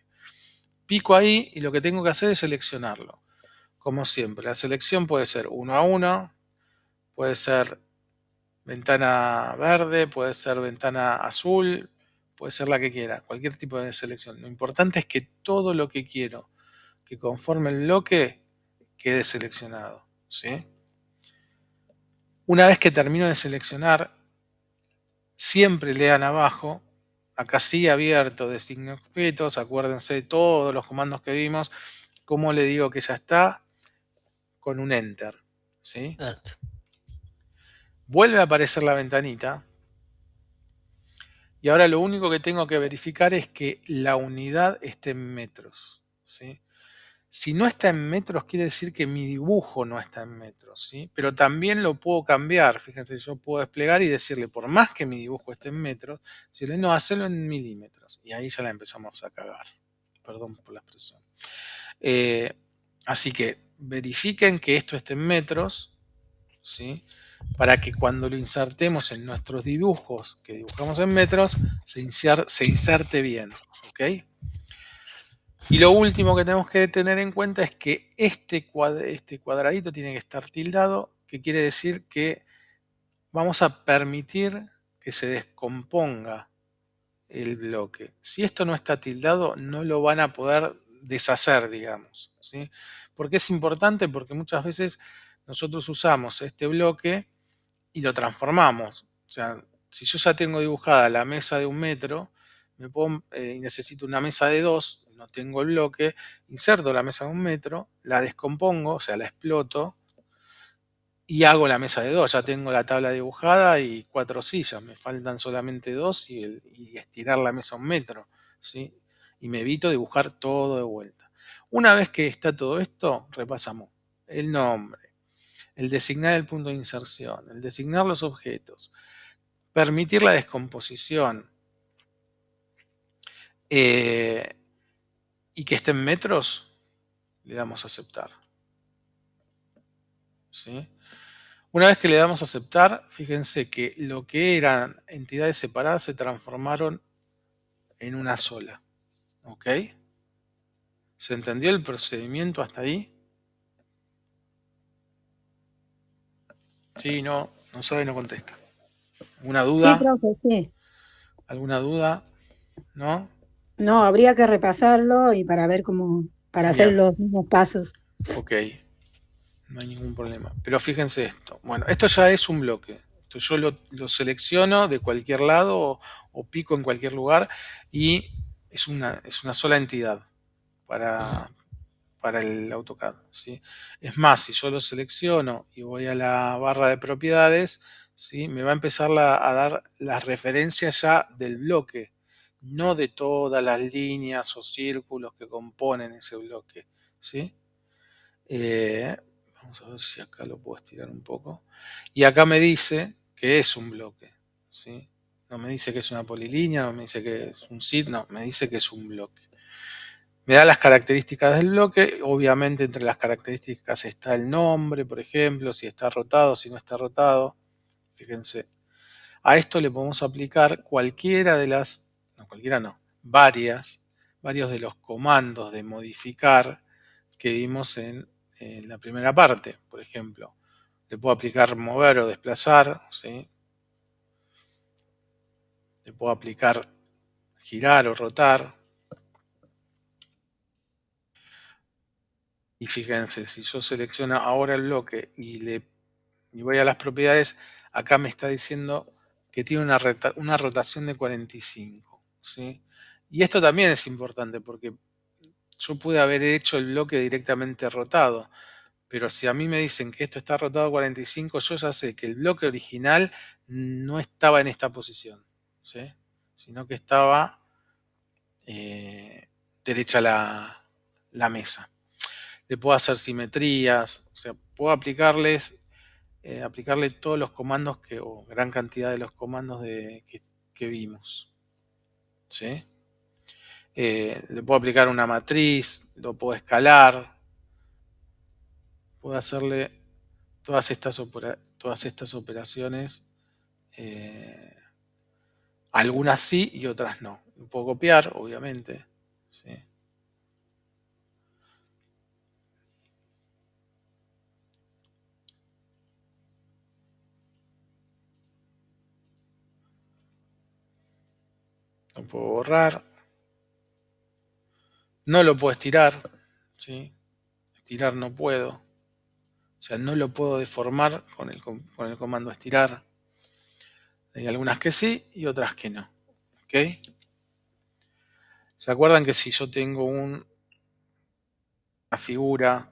Pico ahí y lo que tengo que hacer es seleccionarlo. Como siempre, la selección puede ser 1 a 1, puede ser ventana verde, puede ser ventana azul, puede ser la que quiera, cualquier tipo de selección. Lo importante es que todo lo que quiero que conforme el bloque quede seleccionado, ¿sí? Una vez que termino de seleccionar, siempre lean abajo, acá sigue abierto, designe objetos, acuérdense de todos los comandos que vimos, como le digo que ya está, con un Enter, ¿sí? Vuelve a aparecer la ventanita y ahora lo único que tengo que verificar es que la unidad esté en metros, ¿sí? Si no está en metros, quiere decir que mi dibujo no está en metros, ¿sí? Pero también lo puedo cambiar. Fíjense, yo puedo desplegar y decirle, por más que mi dibujo esté en metros, decirle, no, hacelo en milímetros. Y ahí ya la empezamos a cagar. Perdón por la expresión. Así que verifiquen que esto esté en metros, ¿sí? Para que cuando lo insertemos en nuestros dibujos que dibujamos en metros, se inserte bien, ¿ok? Y lo último que tenemos que tener en cuenta es que este cuadradito tiene que estar tildado, que quiere decir que vamos a permitir que se descomponga el bloque. Si esto no está tildado, no lo van a poder deshacer, digamos, ¿sí? ¿Por qué es importante? Porque muchas veces nosotros usamos este bloque y lo transformamos. O sea, si yo ya tengo dibujada la mesa de 1 metro y necesito una mesa de 2, no tengo el bloque, inserto la mesa de 1 metro, la descompongo, o sea, la exploto y hago la mesa de 2. Ya tengo la tabla dibujada y 4 sillas, me faltan solamente 2 y estirar la mesa 1 metro, ¿sí? Y me evito dibujar todo de vuelta. Una vez que está todo esto, repasamos el nombre, el designar el punto de inserción, el designar los objetos, permitir la descomposición y que esté en metros, le damos a aceptar, ¿sí? Una vez que le damos a aceptar, fíjense que lo que eran entidades separadas se transformaron en una sola. ¿Ok? ¿Se entendió el procedimiento hasta ahí? Sí, no sabe, no contesta. ¿Alguna Sí, duda? profe, sí. ¿Alguna duda? ¿No? No, habría que repasarlo y para ver cómo, para hacer Bien, los mismos pasos. ok. No hay ningún problema. Pero fíjense esto. Bueno, esto ya es un bloque. Esto yo lo selecciono de cualquier lado o pico en cualquier lugar y es una sola entidad para el AutoCAD, ¿sí? Es más, si yo lo selecciono y voy a la barra de propiedades, ¿sí? Me va a empezar a dar las referencias ya del bloque, no de todas las líneas o círculos que componen ese bloque, ¿sí? Vamos a ver si acá lo puedo estirar un poco. Y acá me dice que es un bloque, ¿sí? No me dice que es una polilínea, no me dice que es un sit, no, me dice que es un bloque. Me da las características del bloque, obviamente entre las características está el nombre, por ejemplo, si está rotado, si no está rotado. Fíjense, a esto le podemos aplicar cualquiera de las, no cualquiera no, varios de los comandos de modificar que vimos en la primera parte. Por ejemplo, le puedo aplicar mover o desplazar, ¿sí? Le puedo aplicar girar o rotar. Y fíjense, si yo selecciono ahora el bloque y voy a las propiedades, acá me está diciendo que tiene una rotación de 45, ¿sí? Y esto también es importante porque yo pude haber hecho el bloque directamente rotado, pero si a mí me dicen que esto está rotado 45, yo ya sé que el bloque original no estaba en esta posición, ¿sí? Sino que estaba derecha la mesa. Le puedo hacer simetrías, o sea, puedo aplicarle todos los comandos o gran cantidad de los comandos que vimos, ¿sí? Le puedo aplicar una matriz, lo puedo escalar, puedo hacerle todas estas operaciones, algunas sí y otras no. Lo puedo copiar, obviamente, ¿sí? Lo puedo borrar. No lo puedo estirar, ¿sí? Estirar no puedo. O sea, no lo puedo deformar con el comando estirar. Hay algunas que sí y otras que no. ¿Ok? ¿Se acuerdan que si yo tengo una figura,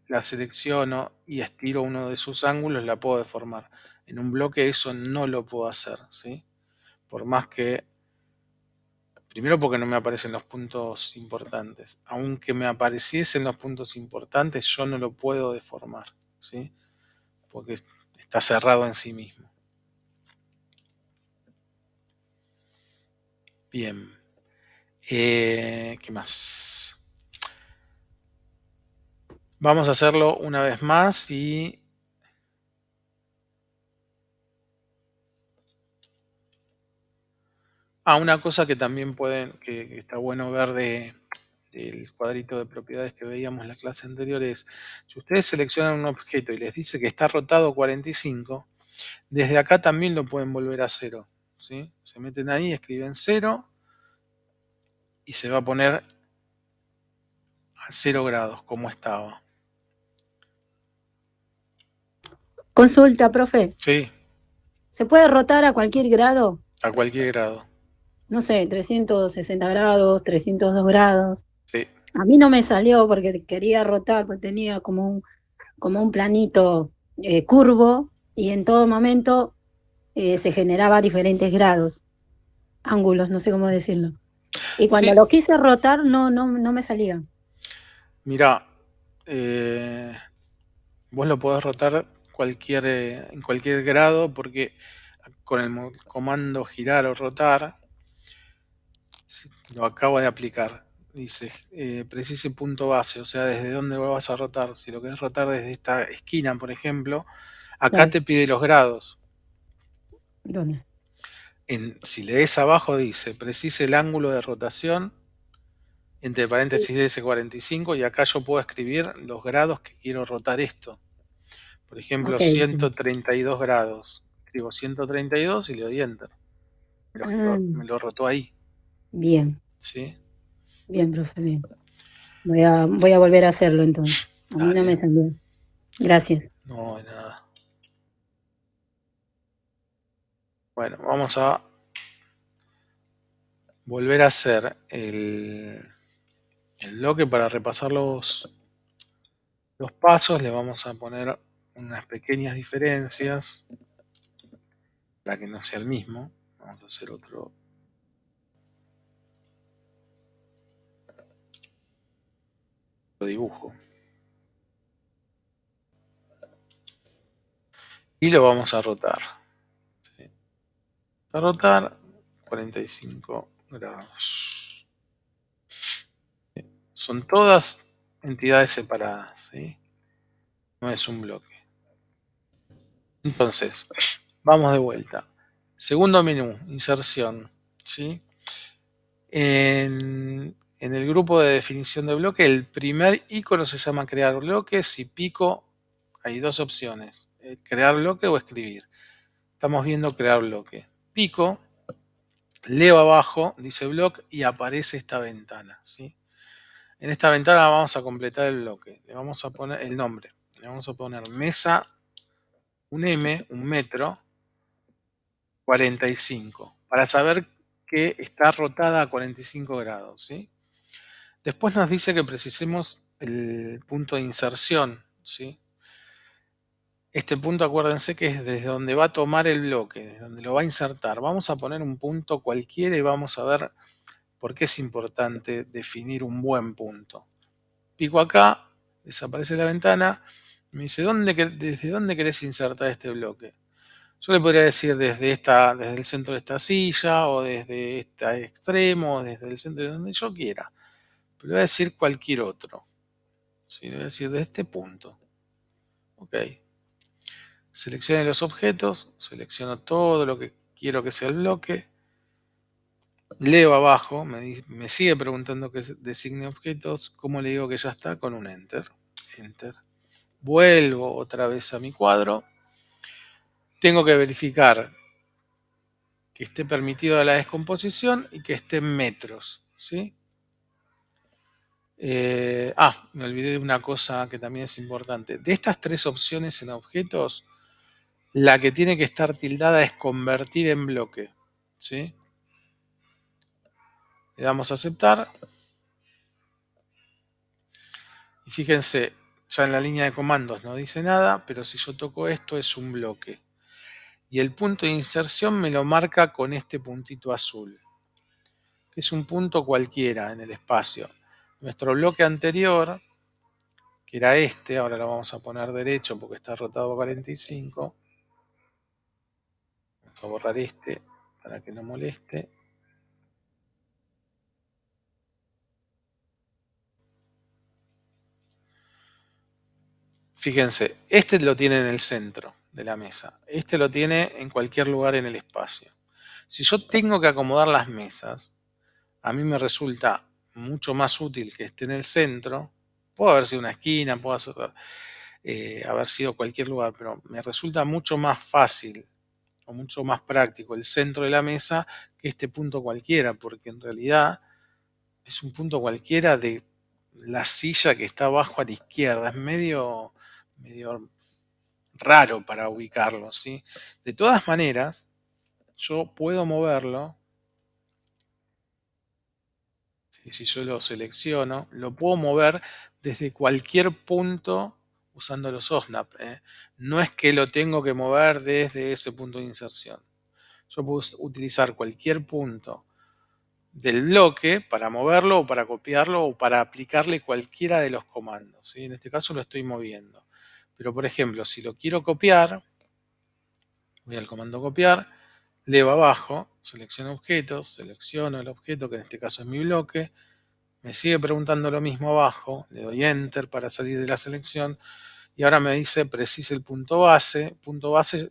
la selecciono y estiro uno de sus ángulos, la puedo deformar? En un bloque eso no lo puedo hacer, ¿sí? Por más que, primero porque no me aparecen los puntos importantes. Aunque me apareciesen los puntos importantes, yo no lo puedo deformar, ¿sí? Porque está cerrado en sí mismo. Bien. ¿Qué más? Vamos a hacerlo una vez más y una cosa que también que está bueno ver del cuadrito de propiedades que veíamos en la clase anterior es, si ustedes seleccionan un objeto y les dice que está rotado 45, Desde acá también lo pueden volver a 0, ¿sí? Se meten ahí, escriben 0 y se va a poner a 0 grados como estaba. Consulta, profe. Sí, ¿Se puede rotar a cualquier grado? a cualquier grado. No sé, 360 grados, 302 grados. Sí. A mí no me salió porque quería rotar, porque tenía como un planito curvo y en todo momento se generaba diferentes grados, ángulos, no sé cómo decirlo. Y cuando Sí, lo quise rotar, no me salía. mirá, vos lo podés rotar en cualquier grado porque con el comando girar o rotar, lo acabo de aplicar. Dice, precise punto base, o sea, desde dónde lo vas a rotar. Si lo querés rotar desde esta esquina, por ejemplo, acá Claro. te pide los grados. ¿Dónde? Si lees abajo dice, precise el ángulo de rotación, entre Sí. paréntesis DS45, y acá yo puedo escribir los grados que quiero rotar esto. Por ejemplo, Ok. 132 grados. Escribo 132 y le doy Enter. Ah, Me lo rotó ahí. bien, ¿Sí? bien, profe, bien. Voy a volver a hacerlo entonces. A mí no me Dale. salió. Gracias. No, de nada. Bueno, vamos a volver a hacer el bloque para repasar los pasos. Le vamos a poner unas pequeñas diferencias para que no sea el mismo. Vamos a hacer otro dibujo. Y lo vamos a rotar. ¿Sí? A rotar 45 grados. ¿Sí? Son todas entidades separadas. ¿Sí? No es un bloque. Entonces, vamos de vuelta. Segundo menú, inserción. ¿Sí? En el grupo de definición de bloque, el primer icono se llama crear bloque. Si pico, hay dos opciones, crear bloque o escribir. Estamos viendo crear bloque. Pico, leo abajo, dice block y aparece esta ventana. ¿Sí? En esta ventana vamos a completar el bloque. Le vamos a poner el nombre. Le vamos a poner mesa, un metro, 45. Para saber que está rotada a 45 grados. ¿Sí? Después nos dice que precisemos el punto de inserción. ¿Sí? Este punto, acuérdense que es desde donde va a tomar el bloque, desde donde lo va a insertar. Vamos a poner un punto cualquiera y vamos a ver por qué es importante definir un buen punto. Pico acá, desaparece la ventana, me dice, ¿desde dónde querés insertar este bloque? Yo le podría decir desde el centro de esta silla, o desde este extremo, o desde el centro de donde yo quiera. Pero le voy a decir cualquier otro. ¿Sí? Le voy a decir de este punto. Ok. Selecciono los objetos, selecciono todo lo que quiero que sea el bloque. Leo abajo, me sigue preguntando que designe objetos. ¿Cómo le digo que ya está? Con un Enter. Enter. Vuelvo otra vez a mi cuadro. Tengo que verificar que esté permitido la descomposición y que esté en metros. ¿Sí? Me olvidé de una cosa que también es importante. De estas tres opciones en objetos, la que tiene que estar tildada es convertir en bloque. ¿Sí? Le damos a aceptar. Y fíjense, ya en la línea de comandos no dice nada, pero si yo toco esto es un bloque. Y el punto de inserción me lo marca con este puntito azul, que es un punto cualquiera en el espacio. Nuestro bloque anterior, que era este, ahora lo vamos a poner derecho porque está rotado a 45. Vamos a borrar este para que no moleste. Fíjense, este lo tiene en el centro de la mesa. Este lo tiene en cualquier lugar en el espacio. Si yo tengo que acomodar las mesas, a mí me resulta mucho más útil que esté en el centro. Puedo ver si una esquina, puedo hacer... haber sido cualquier lugar, pero me resulta mucho más fácil o mucho más práctico el centro de la mesa que este punto cualquiera, porque en realidad es un punto cualquiera de la silla que está abajo a la izquierda. Es medio raro para ubicarlo, ¿sí? De todas maneras, yo puedo moverlo. Si yo lo selecciono, lo puedo mover desde cualquier punto usando los OSNAP, ¿eh? No es que lo tengo que mover desde ese punto de inserción. Yo puedo utilizar cualquier punto del bloque para moverlo o para copiarlo o para aplicarle cualquiera de los comandos, ¿sí? En este caso lo estoy moviendo. Pero por ejemplo, si lo quiero copiar, voy al comando copiar, leo abajo, selecciono objetos, selecciono el objeto que en este caso es mi bloque, me sigue preguntando lo mismo abajo, le doy enter para salir de la selección y ahora me dice precise el punto base. Punto base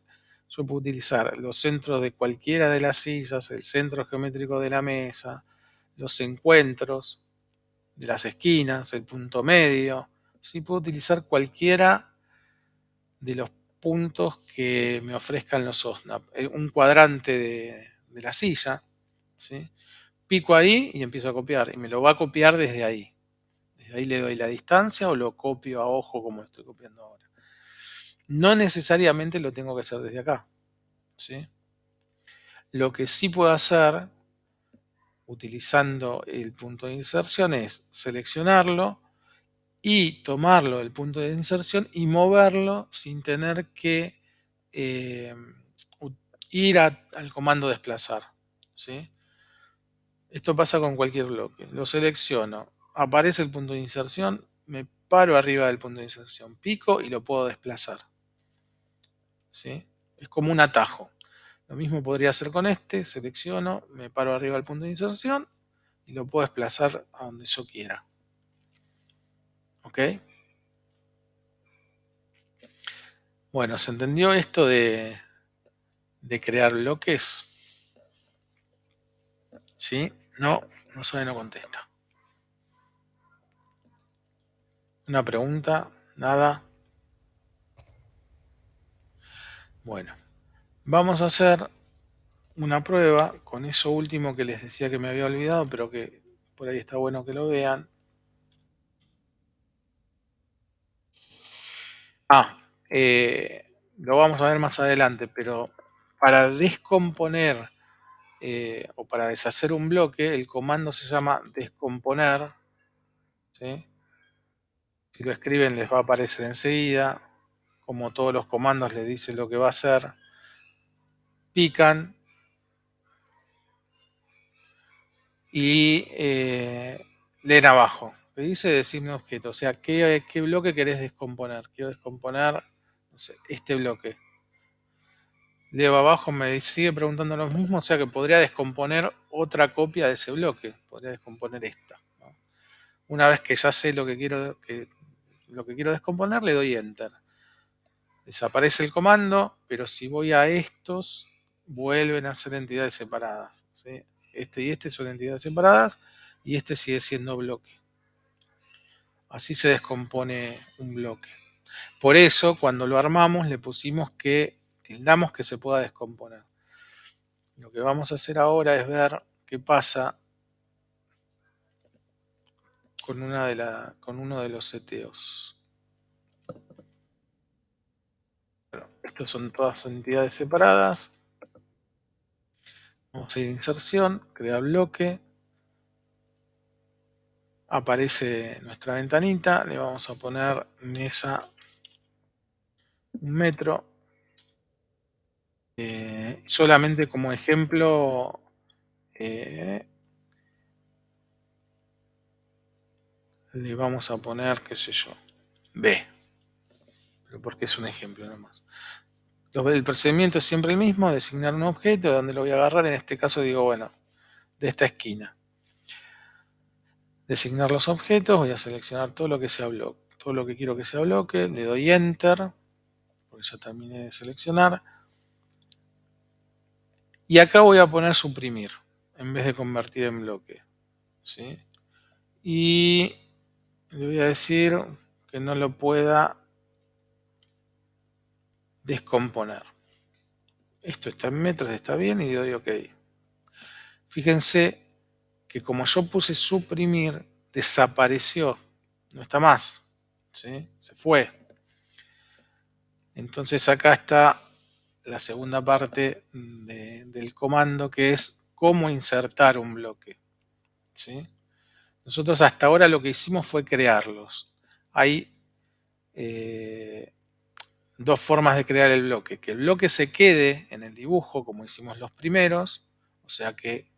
yo puedo utilizar los centros de cualquiera de las sillas, el centro geométrico de la mesa, los encuentros de las esquinas, el punto medio. Sí, puedo utilizar cualquiera de los puntos que me ofrezcan los OSNAP. Un cuadrante de la silla, ¿sí? Pico ahí y empiezo a copiar y me lo va a copiar desde ahí. Desde ahí le doy la distancia o lo copio a ojo como lo estoy copiando ahora. No necesariamente lo tengo que hacer desde acá, ¿sí? Lo que sí puedo hacer utilizando el punto de inserción es seleccionarlo y tomarlo del punto de inserción y moverlo sin tener que eh, ir al comando desplazar, ¿sí? Esto pasa con cualquier bloque. Lo selecciono, aparece el punto de inserción, me paro arriba del punto de inserción, pico y lo puedo desplazar, ¿sí? Es como un atajo. Lo mismo podría hacer con este, selecciono, me paro arriba del punto de inserción y lo puedo desplazar a donde yo quiera. ¿Ok? Bueno, ¿se entendió esto de crear bloques? ¿Sí? No sabe, no contesta. ¿Una pregunta? ¿Nada? Bueno, vamos a hacer una prueba con eso último que les decía que me había olvidado, pero que por ahí está bueno que lo vean. Lo vamos a ver más adelante, pero para descomponer o para deshacer un bloque, el comando se llama descomponer, ¿sí? Si lo escriben les va a aparecer enseguida, como todos los comandos les dice lo que va a hacer. Pican y leen abajo. Que dice designe objeto, o sea, ¿qué bloque querés descomponer? Quiero descomponer, no sé, este bloque. Leo abajo, me sigue preguntando lo mismo, o sea que podría descomponer otra copia de ese bloque. Podría descomponer esta, ¿no? Una vez que ya sé lo que quiero descomponer, le doy enter. Desaparece el comando, pero si voy a estos, vuelven a ser entidades separadas, ¿sí? Este y este son entidades separadas y este sigue siendo bloque. Así se descompone un bloque. Por eso, cuando lo armamos, le pusimos que tildamos que se pueda descomponer. Lo que vamos a hacer ahora es ver qué pasa con uno de los seteos. Bueno, estos son todas entidades separadas. Vamos a ir a inserción, crear bloque. Aparece nuestra ventanita, le vamos a poner mesa 1 metro. Solamente como ejemplo, le vamos a poner, qué sé yo, B. Pero porque es un ejemplo nomás. El procedimiento es siempre el mismo, designar un objeto, donde lo voy a agarrar, en este caso digo, bueno, de esta esquina. Designar los objetos, voy a seleccionar todo lo que sea bloque, todo lo que quiero que sea bloque, le doy enter, porque ya terminé de seleccionar. Y acá voy a poner suprimir, en vez de convertir en bloque, ¿sí? Y le voy a decir que no lo pueda descomponer. Esto está en metros, está bien, y doy OK. Fíjense que como yo puse suprimir, desapareció, no está más, ¿sí? Se fue. Entonces acá está la segunda parte del comando, que es cómo insertar un bloque, ¿sí? Nosotros hasta ahora lo que hicimos fue crearlos. Hay dos formas de crear el bloque. Que el bloque se quede en el dibujo como hicimos los primeros, o sea que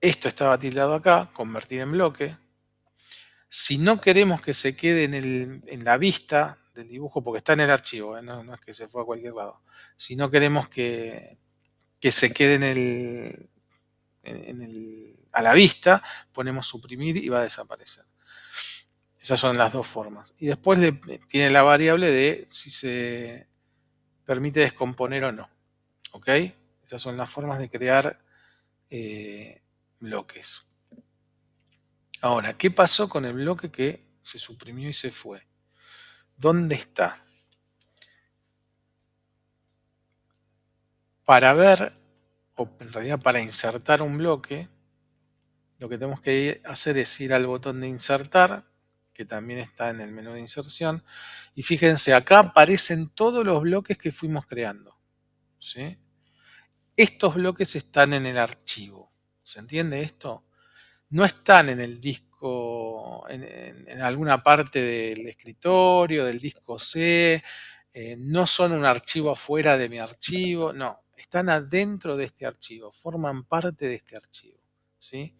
esto estaba tildado acá, convertir en bloque. Si no queremos que se quede en la vista del dibujo, porque está en el archivo, no es que se fue a cualquier lado. Si no queremos que se quede a la vista, ponemos suprimir y va a desaparecer. Esas son las dos formas. Y después tiene la variable de si se permite descomponer o no. ¿Ok? Esas son las formas de crear bloques. Ahora, ¿qué pasó con el bloque que se suprimió y se fue? ¿Dónde está? Para ver, o en realidad para insertar un bloque, lo que tenemos que hacer es ir al botón de insertar, que también está en el menú de inserción, y fíjense, acá aparecen todos los bloques que fuimos creando, ¿sí? Estos bloques están en el archivo, ¿se entiende esto? No están en el disco, en alguna parte del escritorio, del disco C, no son un archivo afuera de mi archivo, no, están adentro de este archivo, forman parte de este archivo, ¿sí?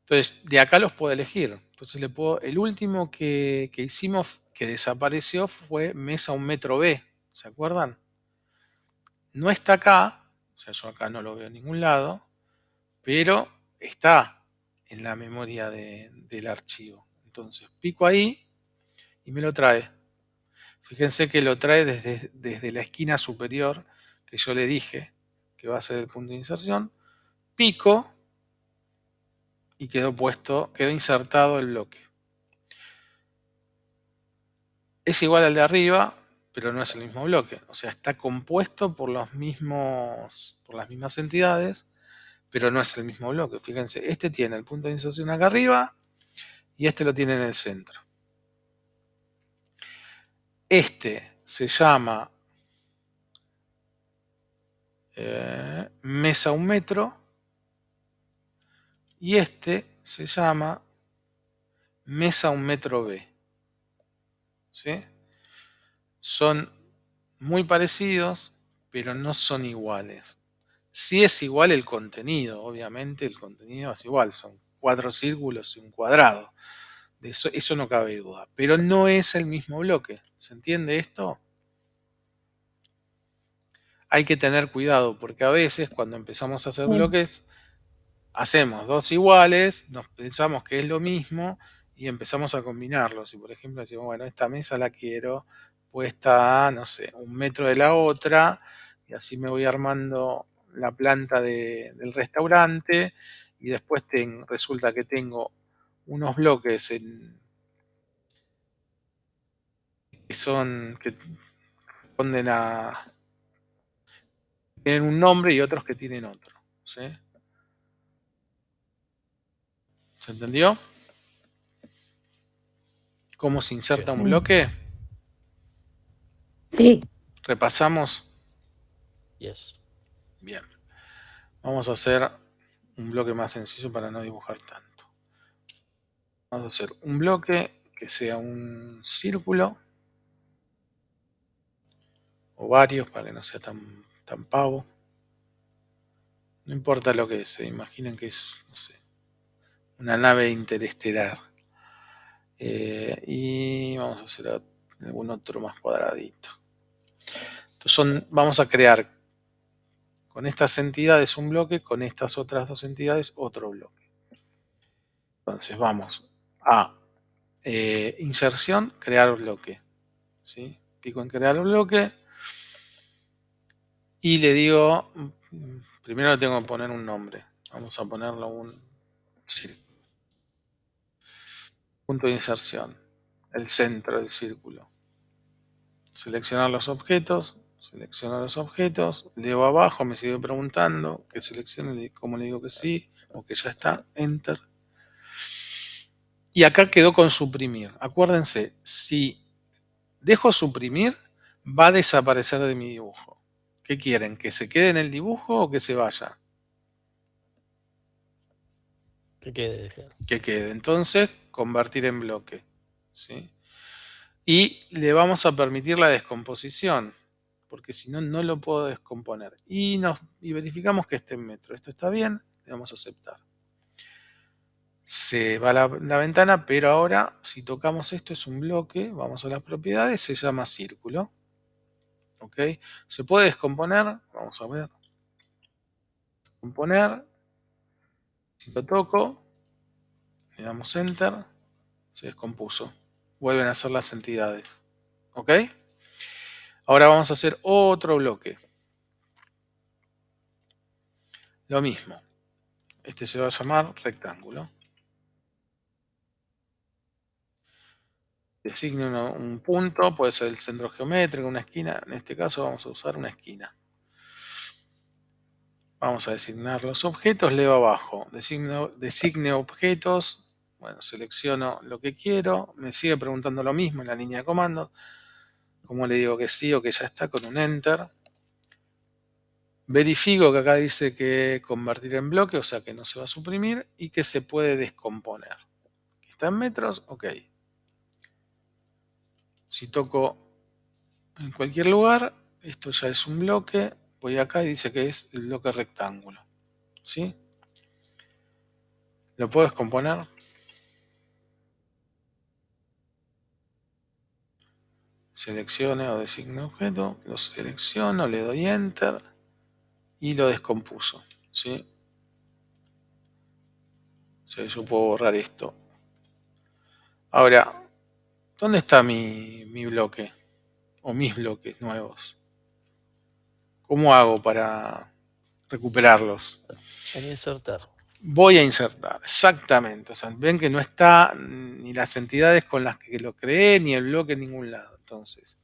Entonces, de acá los puedo elegir. Entonces, el último que hicimos que desapareció fue mesa 1 metro B, ¿se acuerdan? No está acá, o sea, yo acá no lo veo en ningún lado, pero está en la memoria del archivo. Entonces pico ahí y me lo trae. Fíjense que lo trae desde la esquina superior que yo le dije que va a ser el punto de inserción. Pico y quedó insertado el bloque. Es igual al de arriba, pero no es el mismo bloque. O sea, está compuesto por las mismas entidades, pero no es el mismo bloque. Fíjense, este tiene el punto de inserción acá arriba y este lo tiene en el centro. Este se llama mesa 1 metro y este se llama mesa 1 metro B. ¿Sí? Son muy parecidos, pero no son iguales. Sí es igual el contenido, obviamente el contenido es igual, son 4 círculos y un cuadrado. De eso no cabe duda, pero no es el mismo bloque. ¿Se entiende esto? Hay que tener cuidado porque a veces cuando empezamos a hacer bloques hacemos dos iguales, nos pensamos que es lo mismo y empezamos a combinarlos. Y por ejemplo decimos, bueno, esta mesa la quiero puesta a, no sé, 1 metro de la otra, y así me voy armando la planta del restaurante, y después resulta que tengo unos bloques que responden tienen un nombre y otros que tienen otro. ¿Sí? ¿Se entendió? ¿Cómo se inserta un bloque? Sí. ¿Repasamos? Yes. Bien. Vamos a hacer un bloque más sencillo para no dibujar tanto. Vamos a hacer un bloque que sea un círculo o varios para que no sea tan pavo. No importa lo que es, imaginen que es, no sé, una nave interestelar. Y vamos a hacer algún otro más cuadradito. Entonces vamos a crear con estas entidades un bloque, con estas otras dos entidades otro bloque. Entonces vamos a inserción, crear bloque. ¿Sí? Pico en crear bloque y le digo, primero le tengo que poner un nombre. Vamos a ponerlo un círculo. punto de inserción, el centro del círculo. Seleccionar los objetos, leo abajo, me sigue preguntando que seleccione, como le digo que sí, o que ya está, enter. Y acá quedó con suprimir. Acuérdense, si dejo suprimir, va a desaparecer de mi dibujo. ¿Qué quieren? ¿Que se quede en el dibujo o que se vaya? Que quede. Que quede. Entonces, convertir en bloque. ¿Sí? Y le vamos a permitir la descomposición, porque si no, no lo puedo descomponer. Y verificamos que esté en metro. Esto está bien, le vamos a aceptar. Se va la ventana, pero ahora, si tocamos esto, es un bloque. Vamos a las propiedades, se llama círculo. ¿Ok? ¿Se puede descomponer? Vamos a ver. Descomponer. Si lo toco, le damos enter, se descompuso. Vuelven a ser las entidades. ¿Ok? Ahora vamos a hacer otro bloque. Lo mismo. Este se va a llamar rectángulo. Designe un punto, puede ser el centro geométrico, una esquina. En este caso vamos a usar una esquina. Vamos a designar los objetos, leo abajo. Designe objetos. Bueno, selecciono lo que quiero. Me sigue preguntando lo mismo en la línea de comandos. Como le digo que sí o que ya está con un enter. Verifico que acá dice que convertir en bloque, o sea que no se va a suprimir y que se puede descomponer. ¿Está en metros? Ok. Si toco en cualquier lugar, esto ya es un bloque. Voy acá y dice que es el bloque rectángulo. ¿Sí? ¿Lo puedo descomponer? Seleccione o designe objeto. Lo selecciono, le doy enter y lo descompuso. ¿Sí? O sea, yo puedo borrar esto. Ahora, ¿dónde está mi bloque? O mis bloques nuevos. ¿Cómo hago para recuperarlos? En insertar. Voy a insertar, exactamente. O sea, ven que no está ni las entidades con las que lo creé, ni el bloque en ningún lado. Entonces,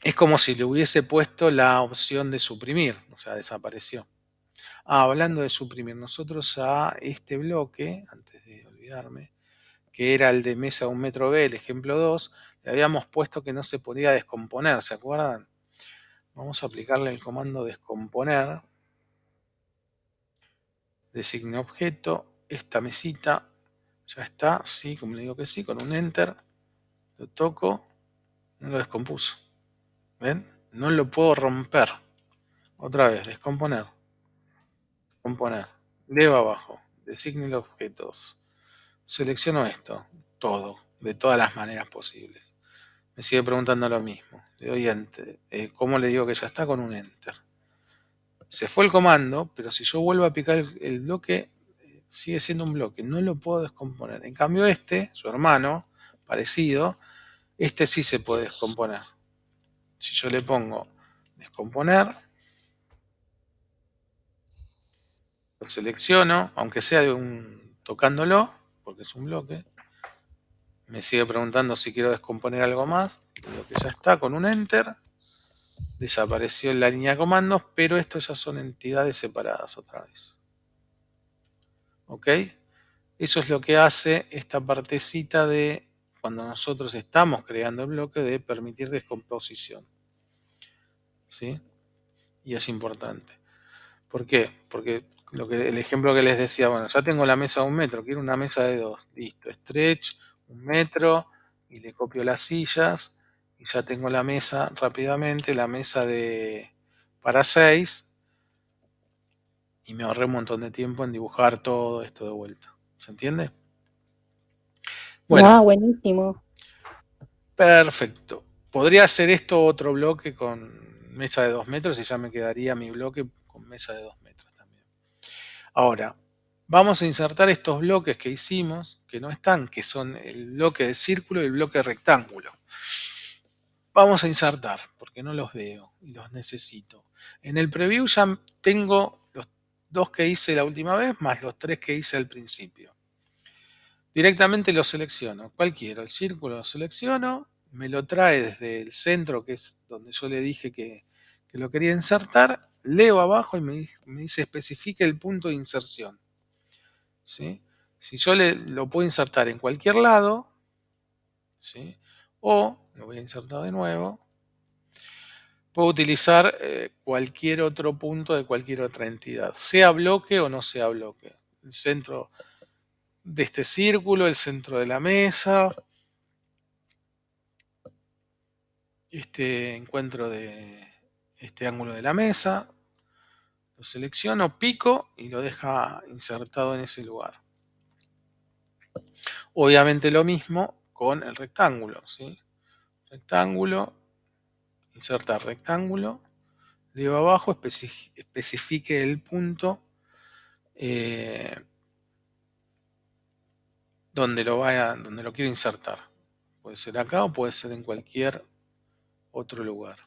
es como si le hubiese puesto la opción de suprimir, o sea, desapareció. Hablando de suprimir, nosotros a este bloque, antes de olvidarme, que era el de mesa 1 metro B, el ejemplo 2, le habíamos puesto que no se podía descomponer, ¿se acuerdan? Vamos a aplicarle el comando descomponer. Designe objeto. Esta mesita ya está, sí, como le digo que sí, con un enter. Lo toco, no lo descompuso. ¿Ven? No lo puedo romper. Otra vez, descomponer. Descomponer. Leo abajo. Designe los objetos. Selecciono esto. Todo. De todas las maneras posibles. Me sigue preguntando lo mismo. Le doy enter. ¿Cómo le digo que ya está? Con un enter. Se fue el comando, pero si yo vuelvo a picar el bloque, sigue siendo un bloque, no lo puedo descomponer. En cambio este, su hermano, parecido, este sí se puede descomponer. Si yo le pongo descomponer, lo selecciono, aunque sea tocándolo, porque es un bloque, me sigue preguntando si quiero descomponer algo más, digo que ya está con un enter, desapareció en la línea de comandos, pero estos ya son entidades separadas otra vez. ¿Ok? Eso es lo que hace esta partecita de cuando nosotros estamos creando el bloque de permitir descomposición. ¿Sí? Y es importante. ¿Por qué? Porque el ejemplo que les decía, bueno, ya tengo la mesa de 1 metro, quiero una mesa de 2. Listo, stretch, 1 metro, y le copio las sillas, y ya tengo la mesa rápidamente, la mesa para 6, y me ahorré un montón de tiempo en dibujar todo esto de vuelta. ¿Se entiende? Bueno. Ah, buenísimo. Perfecto. Podría hacer esto otro bloque con mesa de 2 metros y ya me quedaría mi bloque con mesa de 2 metros también. Ahora, vamos a insertar estos bloques que hicimos, que no están, que son el bloque de círculo y el bloque de rectángulo. Vamos a insertar, porque no los veo y los necesito. En el preview ya tengo los 2 que hice la última vez, más los 3 que hice al principio. directamente lo selecciono, cualquiera, el círculo lo selecciono, me lo trae desde el centro, que es donde yo le dije que lo quería insertar, leo abajo y me dice especifique el punto de inserción. ¿Sí? Si yo lo puedo insertar en cualquier lado, ¿sí? O lo voy a insertar de nuevo, puedo utilizar cualquier otro punto de cualquier otra entidad, sea bloque o no sea bloque. El centro de este círculo, el centro de la mesa, este encuentro de este ángulo de la mesa, lo selecciono, pico y lo deja insertado en ese lugar. Obviamente lo mismo con el rectángulo, ¿sí? Rectángulo, insertar rectángulo, leo abajo, especifique el punto donde lo quiero insertar. Puede ser acá o puede ser en cualquier otro lugar.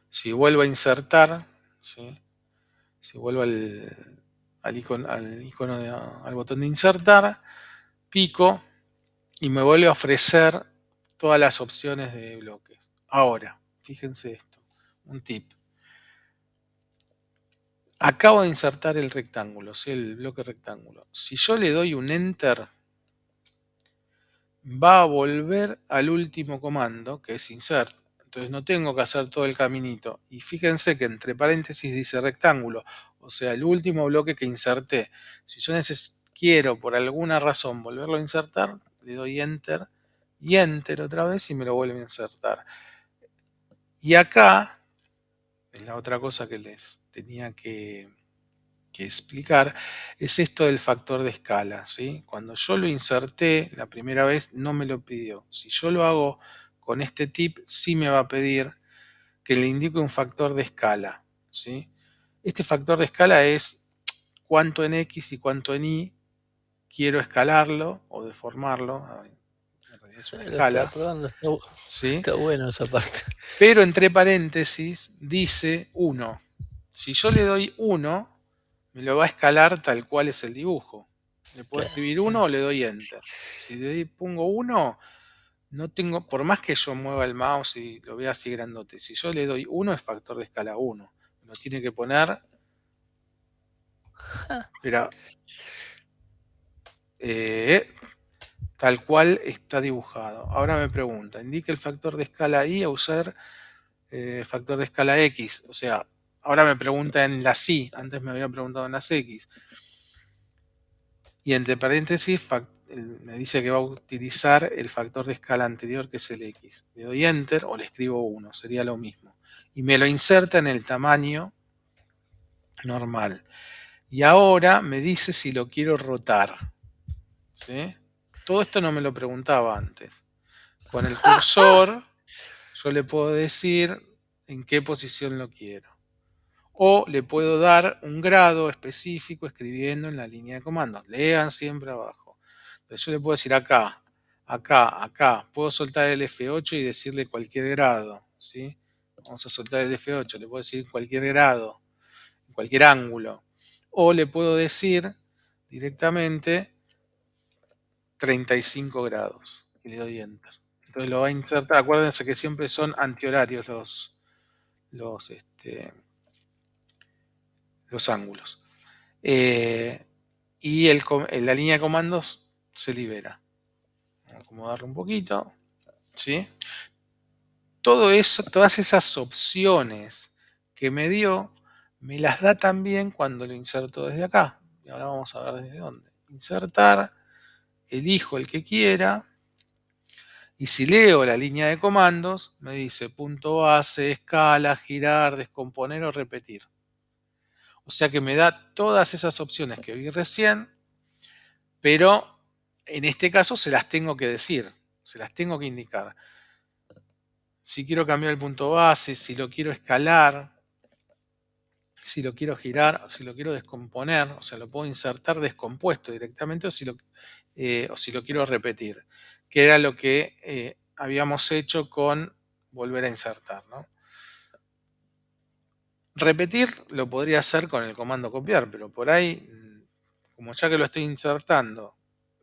Si vuelvo a insertar, ¿sí? Si vuelvo al icono al botón de insertar, pico y me vuelve a ofrecer todas las opciones de bloques. Ahora, fíjense esto, un tip. Acabo de insertar el rectángulo, ¿sí? El bloque rectángulo. Si yo le doy un Enter, va a volver al último comando, que es Insert. Entonces no tengo que hacer todo el caminito. Y fíjense que entre paréntesis dice rectángulo, o sea, el último bloque que inserté. Si yo quiero por alguna razón volverlo a insertar, le doy Enter y Enter otra vez y me lo vuelve a insertar. Y acá, es la otra cosa que les tenía que explicar, es esto del factor de escala, ¿sí? Cuando yo lo inserté la primera vez no me lo pidió. Si yo lo hago con este tip, sí me va a pedir que le indique un factor de escala, ¿sí? Este factor de escala es cuánto en X y cuánto en Y quiero escalarlo o deformarlo. En realidad es una Lo estaba escala, probando, ¿sí? está bueno esa parte. Pero entre paréntesis dice 1. Si yo le doy 1, me lo va a escalar tal cual es el dibujo. Le puedo escribir 1 o le doy Enter. Si le pongo 1, no tengo, por más que yo mueva el mouse y lo vea así grandote, si yo le doy 1 es factor de escala 1. Lo tiene que poner, pero tal cual está dibujado. Ahora me pregunta, indica el factor de escala Y a usar factor de escala X. O sea, ahora me pregunta en las Y, antes me había preguntado en las X. Y entre paréntesis me dice que va a utilizar el factor de escala anterior, que es el X. Le doy Enter o le escribo 1, sería lo mismo. Y me lo inserta en el tamaño normal. Y ahora me dice si lo quiero rotar. ¿Sí? Todo esto no me lo preguntaba antes. Con el cursor yo le puedo decir en qué posición lo quiero. O le puedo dar un grado específico escribiendo en la línea de comandos. Lean siempre abajo. Entonces yo le puedo decir acá, acá, acá. Puedo soltar el F8 y decirle cualquier grado. ¿Sí? Vamos a soltar el F8. Le puedo decir cualquier grado, cualquier ángulo. O le puedo decir directamente 35 grados. Y le doy Enter. Entonces lo va a insertar. Acuérdense que siempre son antihorarios los ángulos. Y la línea de comandos se libera. Vamos a acomodarlo un poquito. ¿Sí? Todo eso, todas esas opciones que me dio, me las da también cuando lo inserto desde acá. Y ahora vamos a ver desde dónde. Insertar, elijo el que quiera. Y si leo la línea de comandos, me dice punto base, escala, girar, descomponer o repetir. O sea que me da todas esas opciones que vi recién, pero en este caso se las tengo que decir, se las tengo que indicar. Si quiero cambiar el punto base, si lo quiero escalar, si lo quiero girar, si lo quiero descomponer, o sea, lo puedo insertar descompuesto directamente o si lo quiero repetir, que era lo que habíamos hecho con volver a insertar, ¿no? Repetir lo podría hacer con el comando copiar, pero por ahí, como ya que lo estoy insertando,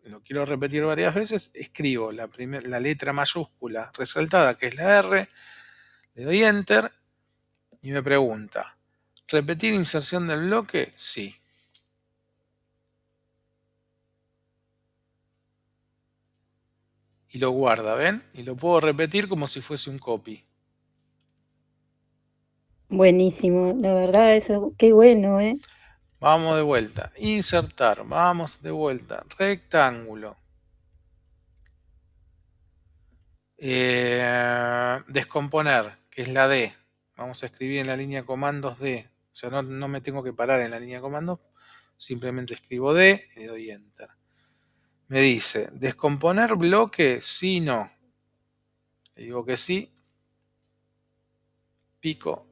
lo quiero repetir varias veces, escribo la letra mayúscula resaltada, que es la R, le doy Enter y me pregunta, ¿repetir inserción del bloque? Sí. Y lo guarda, ¿ven? Y lo puedo repetir como si fuese un copy. Buenísimo, la verdad, eso, qué bueno, ¿eh? Vamos de vuelta. Insertar. Vamos de vuelta. Rectángulo. Descomponer, que es la D. Vamos a escribir en la línea de comandos D. O sea, no me tengo que parar en la línea de comandos. Simplemente escribo D y le doy Enter. Me dice, ¿descomponer bloque? Sí, no. Le digo que sí. Pico.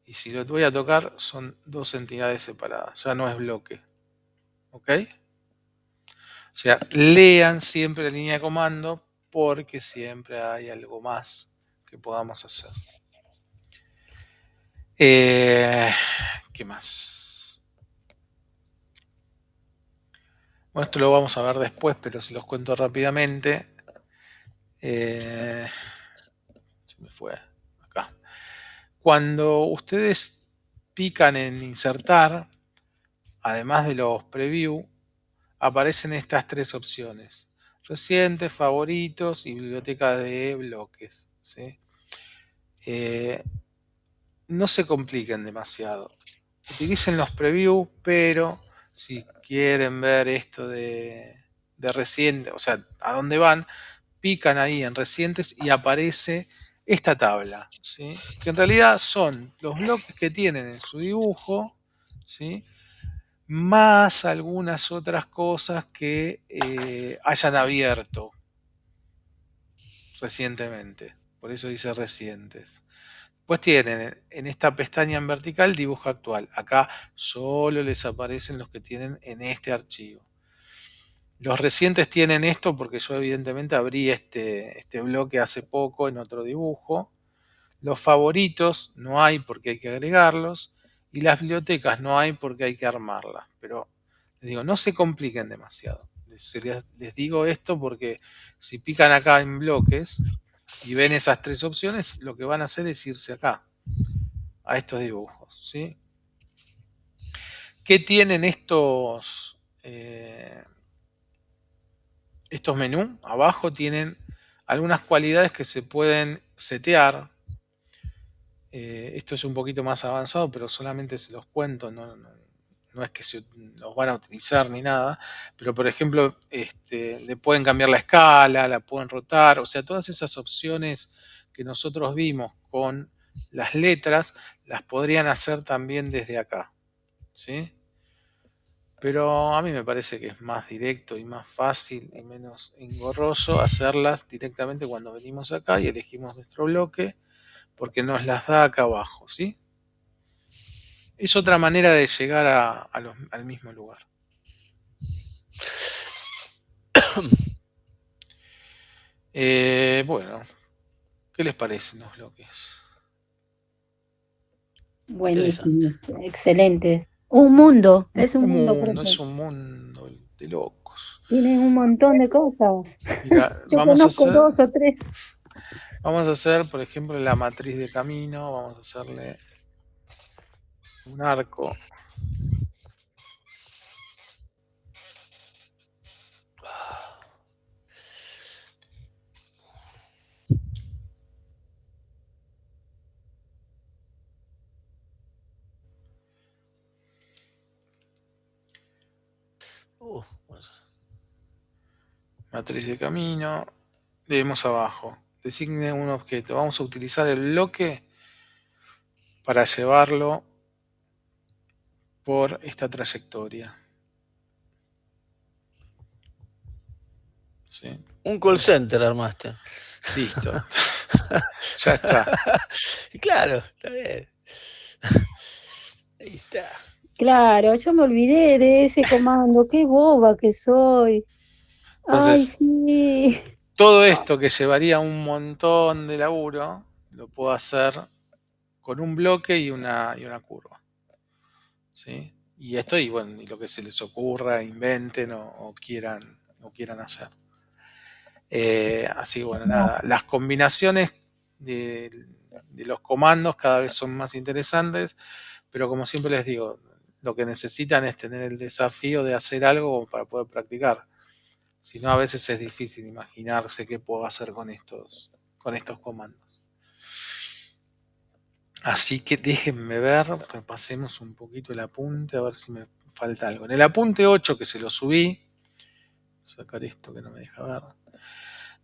Y si lo voy a tocar, son dos entidades separadas. Ya no es bloque. ¿Ok? O sea, lean siempre la línea de comando porque siempre hay algo más que podamos hacer. ¿Qué más? Bueno, esto lo vamos a ver después, pero si los cuento rápidamente. Se me fue acá. Cuando ustedes pican en insertar, además de los preview, aparecen estas tres opciones: recientes, favoritos y biblioteca de bloques. ¿Sí? No se compliquen demasiado. Utilicen los previews, pero si quieren ver esto de reciente, o sea, a dónde van, pican ahí en recientes y aparece esta tabla, ¿sí? Que en realidad son los bloques que tienen en su dibujo, ¿sí? Más algunas otras cosas que hayan abierto recientemente. Por eso dice recientes. Pues tienen en esta pestaña en vertical dibujo actual. Acá solo les aparecen los que tienen en este archivo. Los recientes tienen esto porque yo evidentemente abrí este bloque hace poco en otro dibujo. Los favoritos no hay porque hay que agregarlos. Y las bibliotecas no hay porque hay que armarlas. Pero les digo, no se compliquen demasiado. Les digo esto porque si pican acá en bloques y ven esas tres opciones, lo que van a hacer es irse acá a estos dibujos, ¿sí? ¿Qué tienen estos menús? Abajo tienen algunas cualidades que se pueden setear. Esto es un poquito más avanzado, pero solamente se los cuento, no es que los van a utilizar ni nada, pero por ejemplo, le pueden cambiar la escala, la pueden rotar, o sea, todas esas opciones que nosotros vimos con las letras, las podrían hacer también desde acá, ¿sí? Pero a mí me parece que es más directo y más fácil y menos engorroso hacerlas directamente cuando venimos acá y elegimos nuestro bloque, porque nos las da acá abajo, ¿sí? Es otra manera de llegar al mismo lugar. Bueno, ¿qué les parecen los bloques? Buenísimo, excelente. Un mundo, es un mundo, profe. Es un mundo de locos. Tienen un montón de cosas. Mira, Yo conozco dos o tres. Vamos a hacer, por ejemplo, la matriz de camino. Vamos a hacerle un arco. Matriz de camino. Leemos abajo. Designe un objeto. Vamos a utilizar el bloque para llevarlo por esta trayectoria. ¿Sí? Un call center armaste. Listo. Ya está. Claro, está bien. Ahí está. Claro, yo me olvidé de ese comando, qué boba que soy. Entonces, Ay, sí. todo esto que llevaría un montón de laburo, lo puedo hacer con un bloque y una curva. ¿Sí? y esto, y bueno, y lo que se les ocurra, inventen o quieran hacer. Así que bueno, nada, las combinaciones de los comandos cada vez son más interesantes, pero como siempre les digo, lo que necesitan es tener el desafío de hacer algo para poder practicar. Si no, a veces es difícil imaginarse qué puedo hacer con estos comandos. Así que déjenme ver, repasemos un poquito el apunte, a ver si me falta algo. En el apunte 8, que se lo subí, voy a sacar esto que no me deja ver,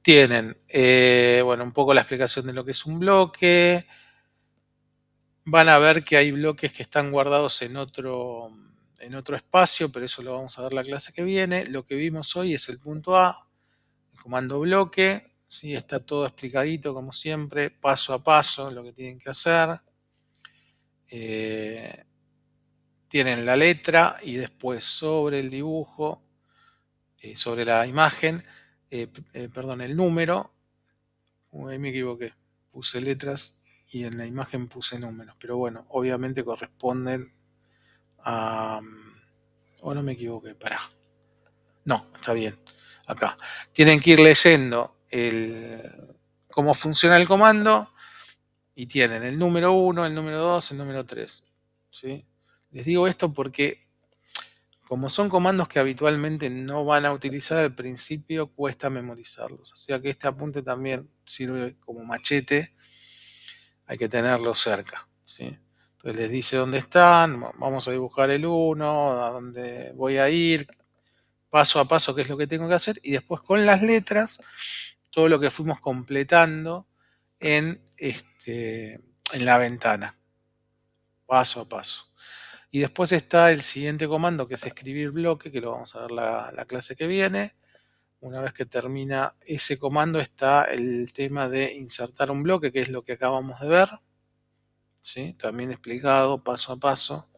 tienen, bueno, un poco la explicación de lo que es un bloque. Van a ver que hay bloques que están guardados en otro espacio, pero eso lo vamos a ver la clase que viene. Lo que vimos hoy es el punto A, el comando bloque. ¿Sí? Está todo explicadito, como siempre, paso a paso, lo que tienen que hacer. Tienen la letra y después sobre el dibujo, sobre la imagen, perdón, el número. Ahí me equivoqué, puse letras y en la imagen puse números, pero bueno, obviamente corresponden a... o no me equivoqué, pará. No, está bien, acá. Tienen que ir leyendo cómo funciona el comando y tienen el número 1, el número 2, el número 3. ¿Sí? Les digo esto porque como son comandos que habitualmente no van a utilizar al principio, cuesta memorizarlos. O sea que este apunte también sirve como machete, hay que tenerlo cerca. ¿Sí? Entonces les dice dónde están, vamos a dibujar el 1, a dónde voy a ir, paso a paso qué es lo que tengo que hacer, y después con las letras, todo lo que fuimos completando en la ventana, paso a paso. Y después está el siguiente comando, que es escribir bloque, que lo vamos a ver la clase que viene. Una vez que termina ese comando está el tema de insertar un bloque, que es lo que acabamos de ver. ¿Sí? También explicado paso a paso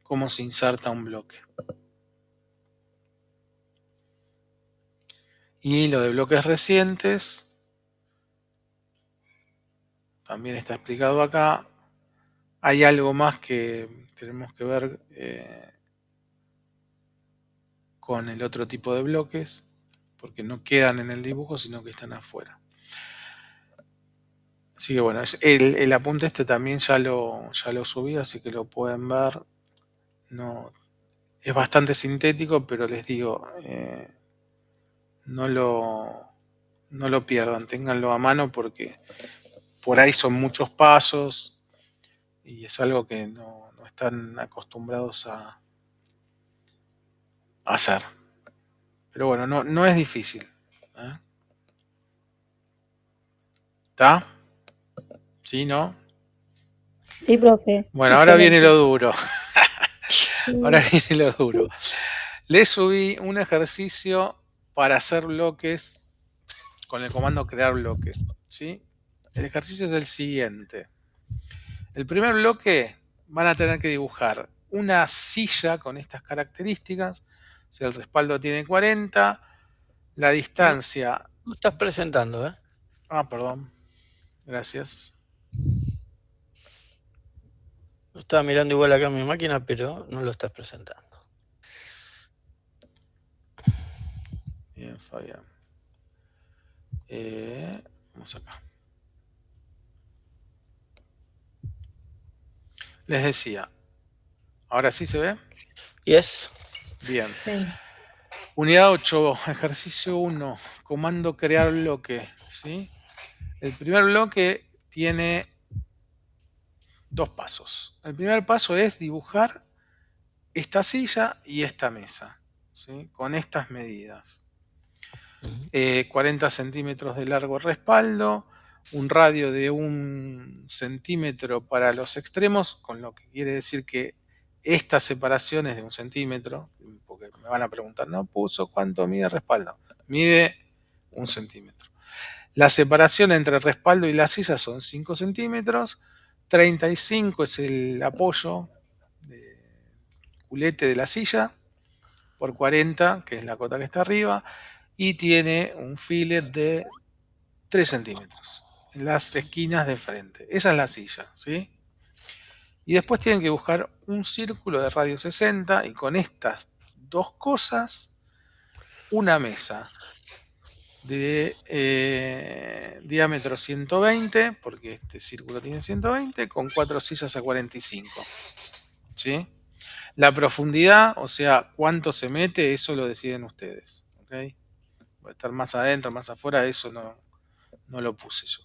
cómo se inserta un bloque. Y lo de bloques recientes también está explicado acá. Hay algo más que tenemos que ver con el otro tipo de bloques, porque no quedan en el dibujo, sino que están afuera. Así que bueno, el apunte también ya lo subí, así que lo pueden ver. No, es bastante sintético, pero les digo, no lo pierdan, ténganlo a mano porque por ahí son muchos pasos y es algo que no están acostumbrados a hacer. Pero bueno, no es difícil. ¿Eh? ¿Está? ¿Sí, no? Sí, profe. Bueno, ahora viene Excelente. lo duro. Ahora viene lo duro. Le subí un ejercicio para hacer bloques con el comando crear bloque. ¿Sí? El ejercicio es el siguiente. El primer bloque van a tener que dibujar una silla con estas características. O sea, el respaldo tiene 40, la distancia... No estás presentando, ¿eh? Ah, perdón. Gracias. Estaba mirando igual acá en mi máquina, pero no lo estás presentando. Bien, Fabián. Vamos acá. Les decía, ¿ahora sí se ve? Yes. Bien. Sí. Unidad 8, ejercicio 1, comando crear bloque. ¿Sí? El primer bloque tiene dos pasos. El primer paso es dibujar esta silla y esta mesa, ¿sí? Con estas medidas. 40 centímetros de largo respaldo, un radio de 1 centímetro para los extremos, con lo que quiere decir que esta separación es de 1 centímetro, porque me van a preguntar, ¿no puso cuánto mide el respaldo? Mide 1 centímetro. La separación entre el respaldo y la silla son 5 centímetros, 35 es el apoyo de culete de la silla, por 40, que es la cota que está arriba, y tiene un fillet de 3 centímetros en las esquinas de frente. Esa es la silla, ¿sí? Y después tienen que buscar un círculo de radio 60 y con estas dos cosas, una mesa de diámetro 120, porque este círculo tiene 120, con 4 sillas a 45. ¿Sí? La profundidad, o sea, cuánto se mete, eso lo deciden ustedes. ¿Okay? Puede estar más adentro, más afuera, eso no lo puse yo.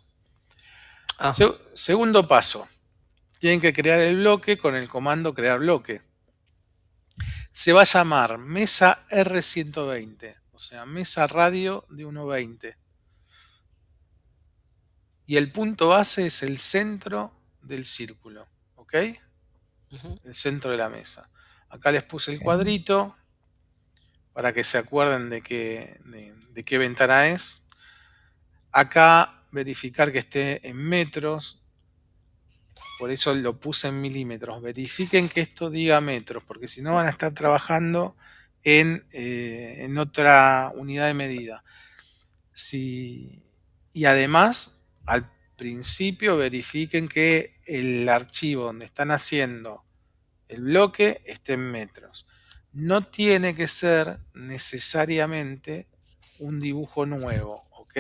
Ah, Segundo paso, tienen que crear el bloque con el comando crear bloque. Se va a llamar mesa R120, o sea, mesa radio de 1.20. Y el punto base es el centro del círculo, ¿ok? ujú. El centro de la mesa. Acá les puse el Ok. cuadrito para que se acuerden de qué ventana es. Acá verificar que esté en metros, por eso lo puse en milímetros. Verifiquen que esto diga metros, porque si no van a estar trabajando en otra unidad de medida. Y además, al principio verifiquen que el archivo donde están haciendo el bloque esté en metros. No tiene que ser necesariamente un dibujo nuevo, ¿ok?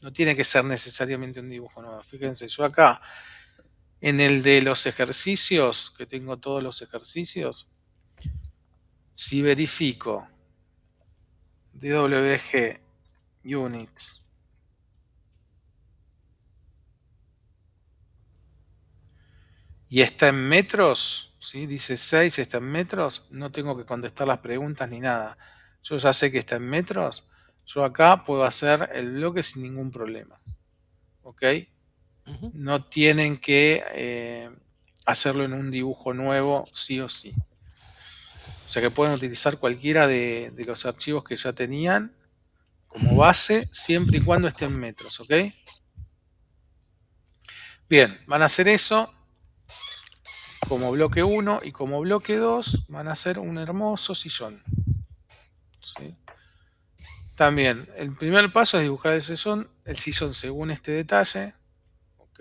No tiene que ser necesariamente un dibujo nuevo. Fíjense, yo acá en el de los ejercicios, que tengo todos los ejercicios, si verifico DWG units y está en metros, ¿sí? Dice 6, está en metros, no tengo que contestar las preguntas ni nada. Yo ya sé que está en metros, yo acá puedo hacer el bloque sin ningún problema. ¿Ok? Ujú. No tienen que hacerlo en un dibujo nuevo, sí o sí. O sea que pueden utilizar cualquiera de los archivos que ya tenían como base, siempre y cuando estén en metros, ¿ok? Bien, van a hacer eso como bloque 1 y como bloque 2 van a hacer un hermoso sillón. ¿Sí? También, el primer paso es dibujar el sillón según este detalle. ¿Ok?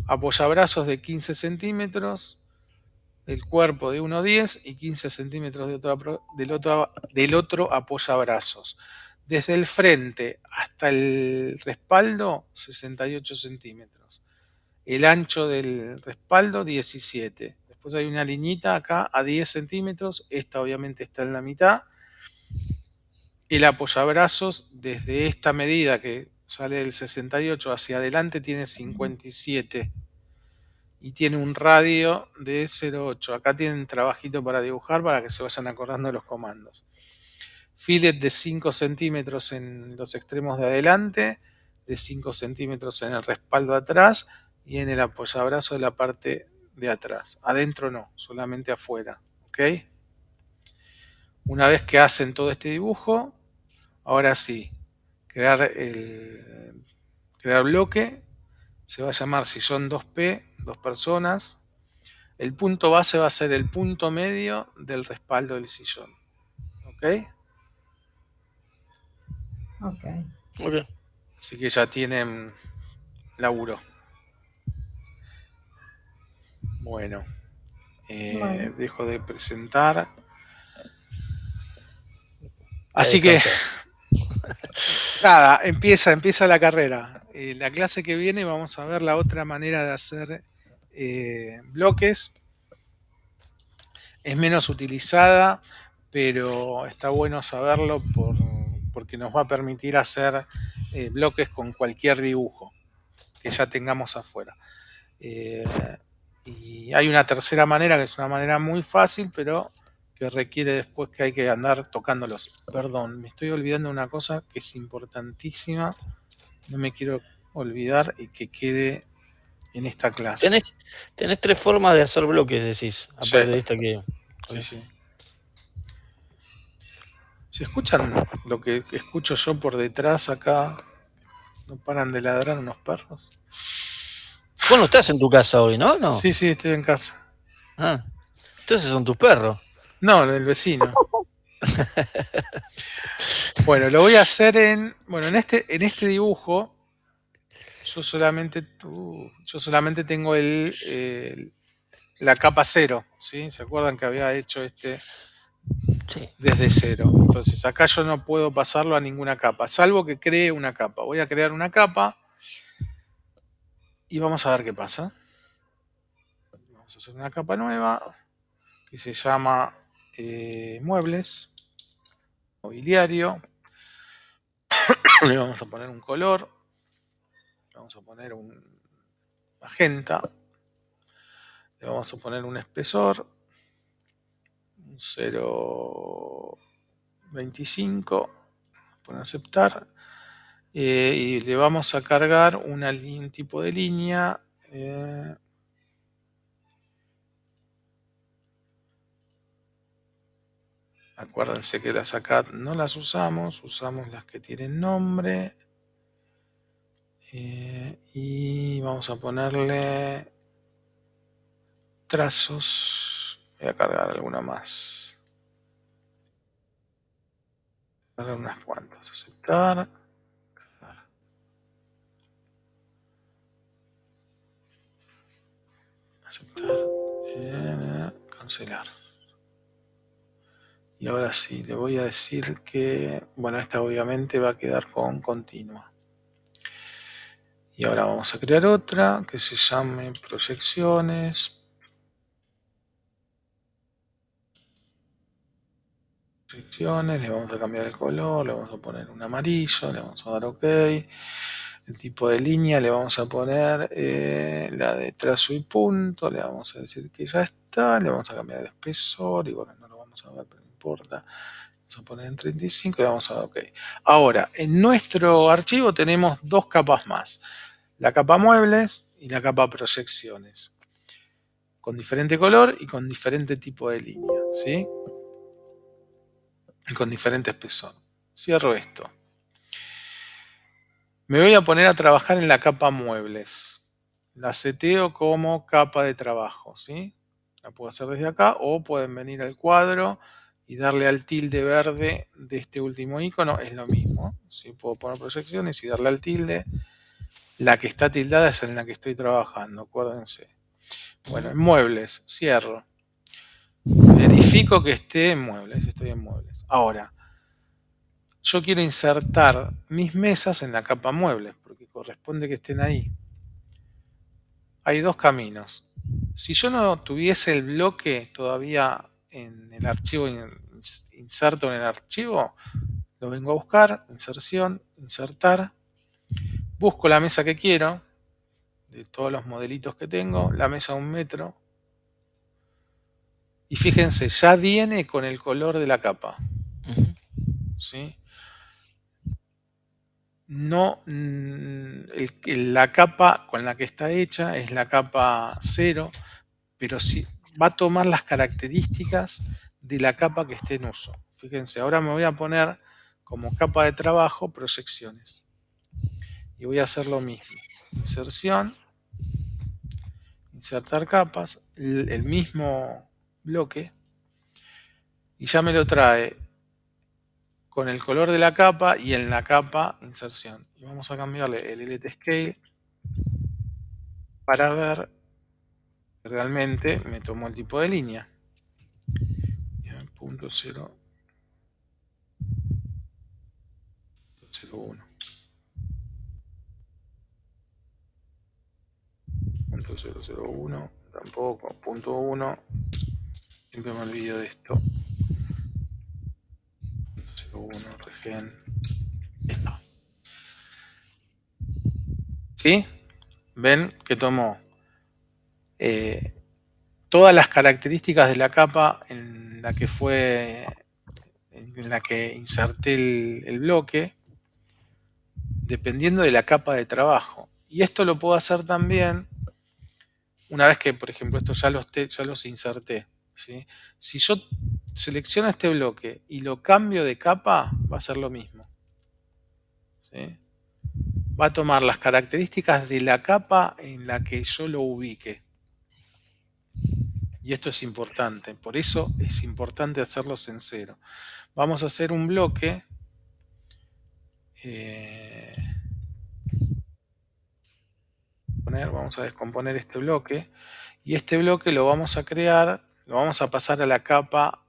Apoyabrazos de 15 centímetros, el cuerpo de 1,10 y 15 centímetros del otro apoyabrazos. Desde el frente hasta el respaldo, 68 centímetros. El ancho del respaldo, 17. Después hay una liñita acá a 10 centímetros. Esta obviamente está en la mitad. El apoyabrazos, desde esta medida que sale del 68 hacia adelante, tiene 57. Y tiene un radio de 0,8. Acá tienen trabajito para dibujar para que se vayan acordando de los comandos. Filet de 5 centímetros en los extremos de adelante, de 5 centímetros en el respaldo atrás y en el apoyabrazo de la parte de atrás. Adentro no, solamente afuera. ¿Ok? Una vez que hacen todo este dibujo, ahora sí, crear bloque. Se va a llamar sillón 2P, 2 personas. El punto base va a ser el punto medio del respaldo del sillón. ¿Ok? Ok. Ok. Así que ya tienen laburo. Bueno, Bueno. dejo de presentar. Así que, nada, empieza la carrera. La clase que viene vamos a ver la otra manera de hacer bloques. Es menos utilizada, pero está bueno saberlo porque nos va a permitir hacer bloques con cualquier dibujo que ya tengamos afuera. Y hay una tercera manera, que es una manera muy fácil, pero que requiere después que hay que andar tocándolos. Perdón, me estoy olvidando de una cosa que es importantísima, no me quiero olvidar y que quede en esta clase. Tenés 3 formas de hacer bloques, decís, Sí, aparte de esta que... sí, Ok. sí. ¿Se escuchan lo que escucho yo por detrás acá? ¿No paran de ladrar unos perros? Vos no estás en tu casa hoy, ¿no? No. Sí, sí, estoy en casa. Ah, entonces son tus perros. No, el vecino. Bueno, lo voy a hacer en este dibujo. Yo solamente tengo la capa 0, ¿sí? ¿Se acuerdan que había hecho este Sí. desde 0? Entonces acá yo no puedo pasarlo a ninguna capa, salvo que cree una capa. Voy a crear una capa y vamos a ver qué pasa. Vamos a hacer una capa nueva que se llama muebles, mobiliario. Le vamos a poner un color, vamos a poner un magenta, le vamos a poner un espesor, un 0.25, poner aceptar, y le vamos a cargar un tipo de línea. Acuérdense que las acá no las usamos las que tienen nombre. Y vamos a ponerle trazos. Voy a cargar alguna más. Cargar unas cuantas. Aceptar. Aceptar. Cancelar. Y ahora sí, le voy a decir que, bueno, esta obviamente va a quedar con continua. Y ahora vamos a crear otra que se llame proyecciones. Proyecciones, le vamos a cambiar el color, le vamos a poner un amarillo, le vamos a dar OK. El tipo de línea le vamos a poner la de trazo y punto, le vamos a decir que ya está, le vamos a cambiar el espesor y bueno, no lo vamos a ver, pero no importa. Vamos a poner en 35 y vamos a dar OK. Ahora, en nuestro archivo tenemos dos capas más. La capa muebles y la capa proyecciones. Con diferente color y con diferente tipo de línea, ¿sí? Y con diferente espesor. Cierro esto. Me voy a poner a trabajar en la capa muebles. La seteo como capa de trabajo, ¿sí? La puedo hacer desde acá o pueden venir al cuadro y darle al tilde verde de este último icono, es lo mismo. ¿Sí? Puedo poner proyecciones y darle al tilde. La que está tildada es en la que estoy trabajando, acuérdense. Bueno, en muebles, cierro. Verifico que esté en muebles, estoy en muebles. Ahora, yo quiero insertar mis mesas en la capa muebles, porque corresponde que estén ahí. Hay dos caminos. Si yo no tuviese el bloque todavía en el archivo, inserto en el archivo, lo vengo a buscar, inserción, insertar, busco la mesa que quiero, de todos los modelitos que tengo, la mesa 1 metro, y fíjense, ya viene con el color de la capa. ¿Sí? No, la capa con la que está hecha es la capa 0, pero sí va a tomar las características de la capa que esté en uso. Fíjense, ahora me voy a poner como capa de trabajo proyecciones. Y voy a hacer lo mismo. Inserción, insertar capas, el mismo bloque, y ya me lo trae con el color de la capa y en la capa inserción. Y vamos a cambiarle el LT Scale para ver que realmente me tomó el tipo de línea. Punto 0, 0,1. Punto 001, tampoco. Punto 1. Siempre me olvido de esto. Punto 01, regen. Esto. ¿Sí? Ven que tomó todas las características de la capa en la que inserté el bloque, dependiendo de la capa de trabajo. Y esto lo puedo hacer también una vez que, por ejemplo, esto ya los inserté. ¿Sí? Si yo selecciono este bloque y lo cambio de capa, va a ser lo mismo. ¿Sí? Va a tomar las características de la capa en la que yo lo ubique. Y esto es importante, por eso es importante hacerlos en 0. Vamos a hacer un bloque. Vamos a descomponer este bloque Y este bloque lo vamos a crear, lo vamos a pasar a la capa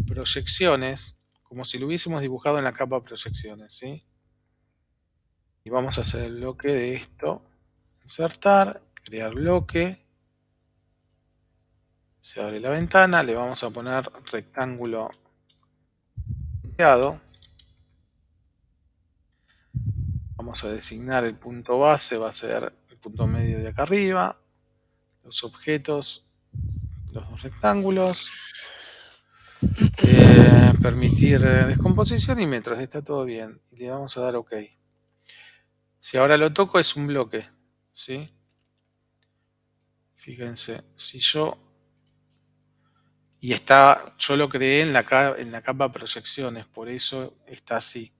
proyecciones, como si lo hubiésemos dibujado en la capa proyecciones, ¿sí? Y vamos a hacer el bloque de esto, insertar, crear bloque, se abre la ventana, le vamos a poner rectángulo creado, vamos a designar el punto base, va a ser el punto medio de acá arriba, los objetos, los dos rectángulos, permitir descomposición y metros, está todo bien, y le vamos a dar OK. Si ahora lo toco es un bloque, ¿sí? Fíjense, si yo... Y yo lo creé en la capa proyecciones, por eso está así.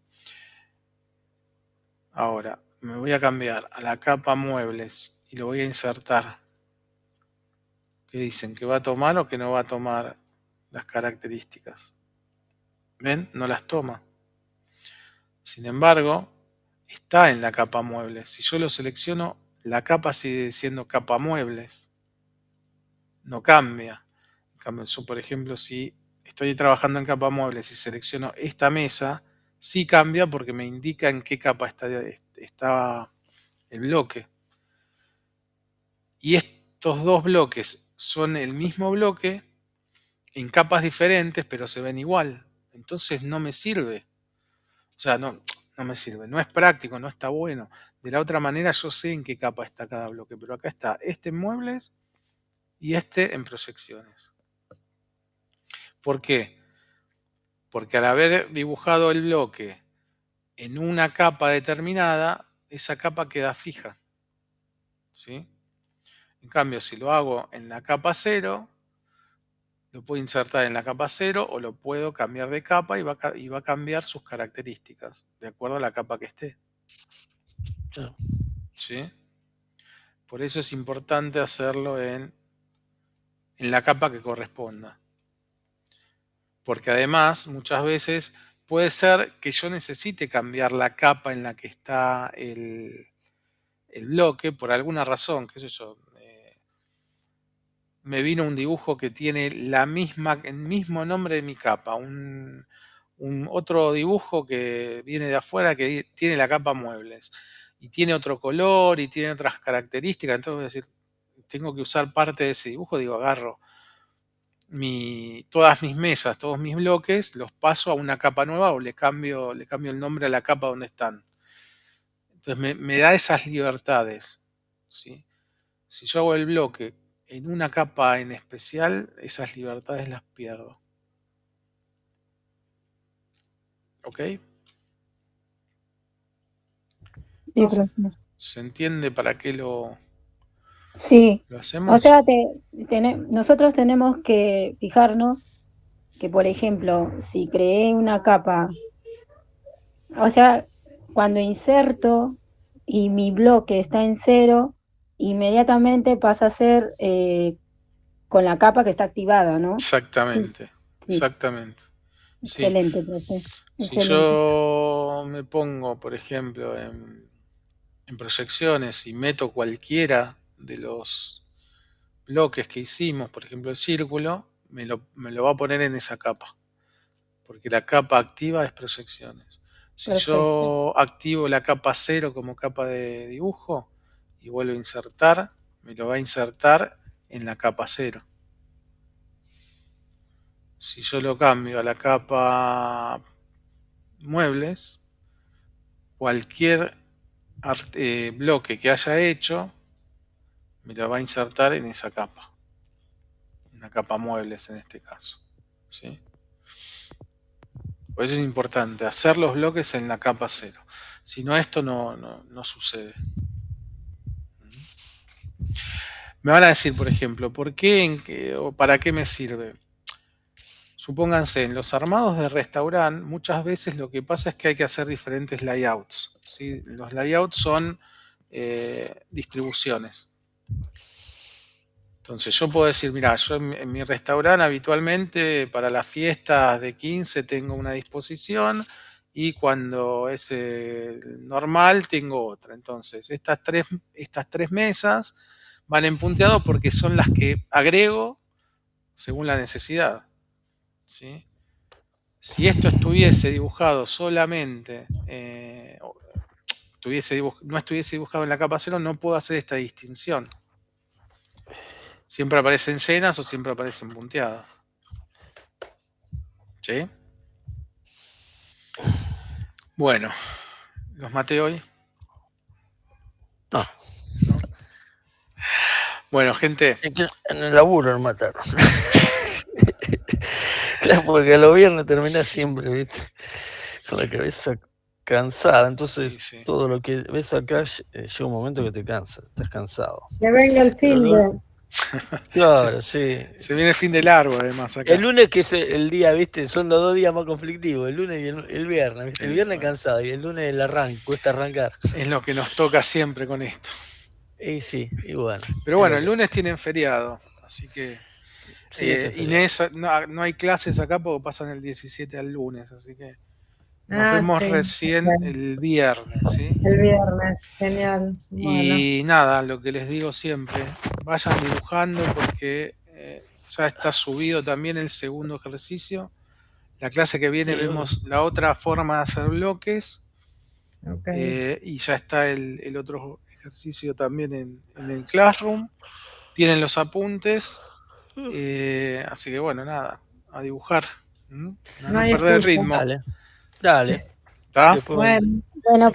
Ahora, me voy a cambiar a la capa muebles y lo voy a insertar. ¿Qué dicen? ¿Que va a tomar o que no va a tomar las características? ¿Ven? No las toma. Sin embargo, está en la capa muebles. Si yo lo selecciono, la capa sigue siendo capa muebles. No cambia. En cambio, yo, por ejemplo, si estoy trabajando en capa muebles y selecciono esta mesa, sí cambia porque me indica en qué capa está el bloque. Y estos dos bloques son el mismo bloque en capas diferentes, pero se ven igual. Entonces no me sirve. O sea, no me sirve. No es práctico, no está bueno. De la otra manera yo sé en qué capa está cada bloque, pero acá está este en muebles y este en proyecciones. ¿Por qué? Porque al haber dibujado el bloque en una capa determinada, esa capa queda fija, ¿sí? En cambio, si lo hago en la capa 0, lo puedo insertar en la capa 0 o lo puedo cambiar de capa y va a cambiar sus características de acuerdo a la capa que esté. Claro. ¿Sí? Por eso es importante hacerlo en la capa que corresponda. Porque además, muchas veces puede ser que yo necesite cambiar la capa en la que está el bloque por alguna razón, qué sé yo. Me vino un dibujo que tiene el mismo nombre de mi capa, un otro dibujo que viene de afuera que tiene la capa muebles y tiene otro color y tiene otras características, entonces voy a decir, tengo que usar parte de ese dibujo, digo, agarro todas mis mesas, todos mis bloques, los paso a una capa nueva o le cambio el nombre a la capa donde están. Entonces me da esas libertades, ¿sí? Si yo hago el bloque en una capa en especial, esas libertades las pierdo. ¿Ok? Sí, profe. ¿Se entiende para qué lo Sí, hacemos? o sea, nosotros tenemos que fijarnos que, por ejemplo, si creé una capa, o sea, cuando inserto y mi bloque está en 0, inmediatamente pasa a ser con la capa que está activada, ¿no? Exactamente, Sí. exactamente. Sí. Excelente, profe. Si Excelente. yo me pongo, por ejemplo, en proyecciones y meto cualquiera de los bloques que hicimos, por ejemplo el círculo, me lo va a poner en esa capa, porque la capa activa es proyecciones. Si Perfecto. yo activo la capa 0 como capa de dibujo y vuelvo a insertar, me lo va a insertar en la capa 0. Si yo lo cambio a la capa muebles, cualquier bloque que haya hecho me lo va a insertar en esa capa, en la capa muebles en este caso, ¿sí? Por eso es importante hacer los bloques en la capa 0. Si no, esto no sucede. Me van a decir, por ejemplo, ¿por qué o para qué me sirve? Supónganse, en los armados de restaurante, muchas veces lo que pasa es que hay que hacer diferentes layouts, ¿sí? Los layouts son distribuciones. Entonces yo puedo decir, mira, yo en mi restaurante habitualmente para las fiestas de 15 tengo una disposición y cuando es normal tengo otra. Entonces estas tres mesas van en punteado porque son las que agrego según la necesidad, ¿sí? Si esto estuviese dibujado solamente, no estuviese dibujado en la capa 0, no puedo hacer esta distinción. Siempre aparecen llenas o siempre aparecen punteadas. ¿Sí? Bueno, ¿los maté hoy? No. Bueno, gente. En el laburo nos mataron. Claro, porque los viernes terminás siempre, ¿viste? Con la cabeza cansada. Entonces, Sí. todo lo que ves acá llega un momento que te cansa, estás cansado. Que venga el fin de. Claro, sí. Se viene el fin de largo, además, acá. El lunes, que es el día, ¿viste? Son los 2 días más conflictivos, el lunes y el viernes, ¿viste? El viernes cansado y el lunes el arranque, cuesta arrancar. Es lo que nos toca siempre con esto. Y sí, y bueno. Pero bueno, el lunes tienen feriado, así que Sí, Inés, no hay clases acá porque pasan el 17 al lunes, así que nos vemos recién el viernes, ¿sí? El viernes, genial. Y nada, lo que les digo siempre, vayan dibujando porque ya está subido también el segundo ejercicio. La clase que viene vemos la otra forma de hacer bloques. Y ya está el otro ejercicio también en el Classroom. Tienen los apuntes. Así que bueno, nada, a dibujar. No perder el ritmo. Dale. ¿Está? Bueno,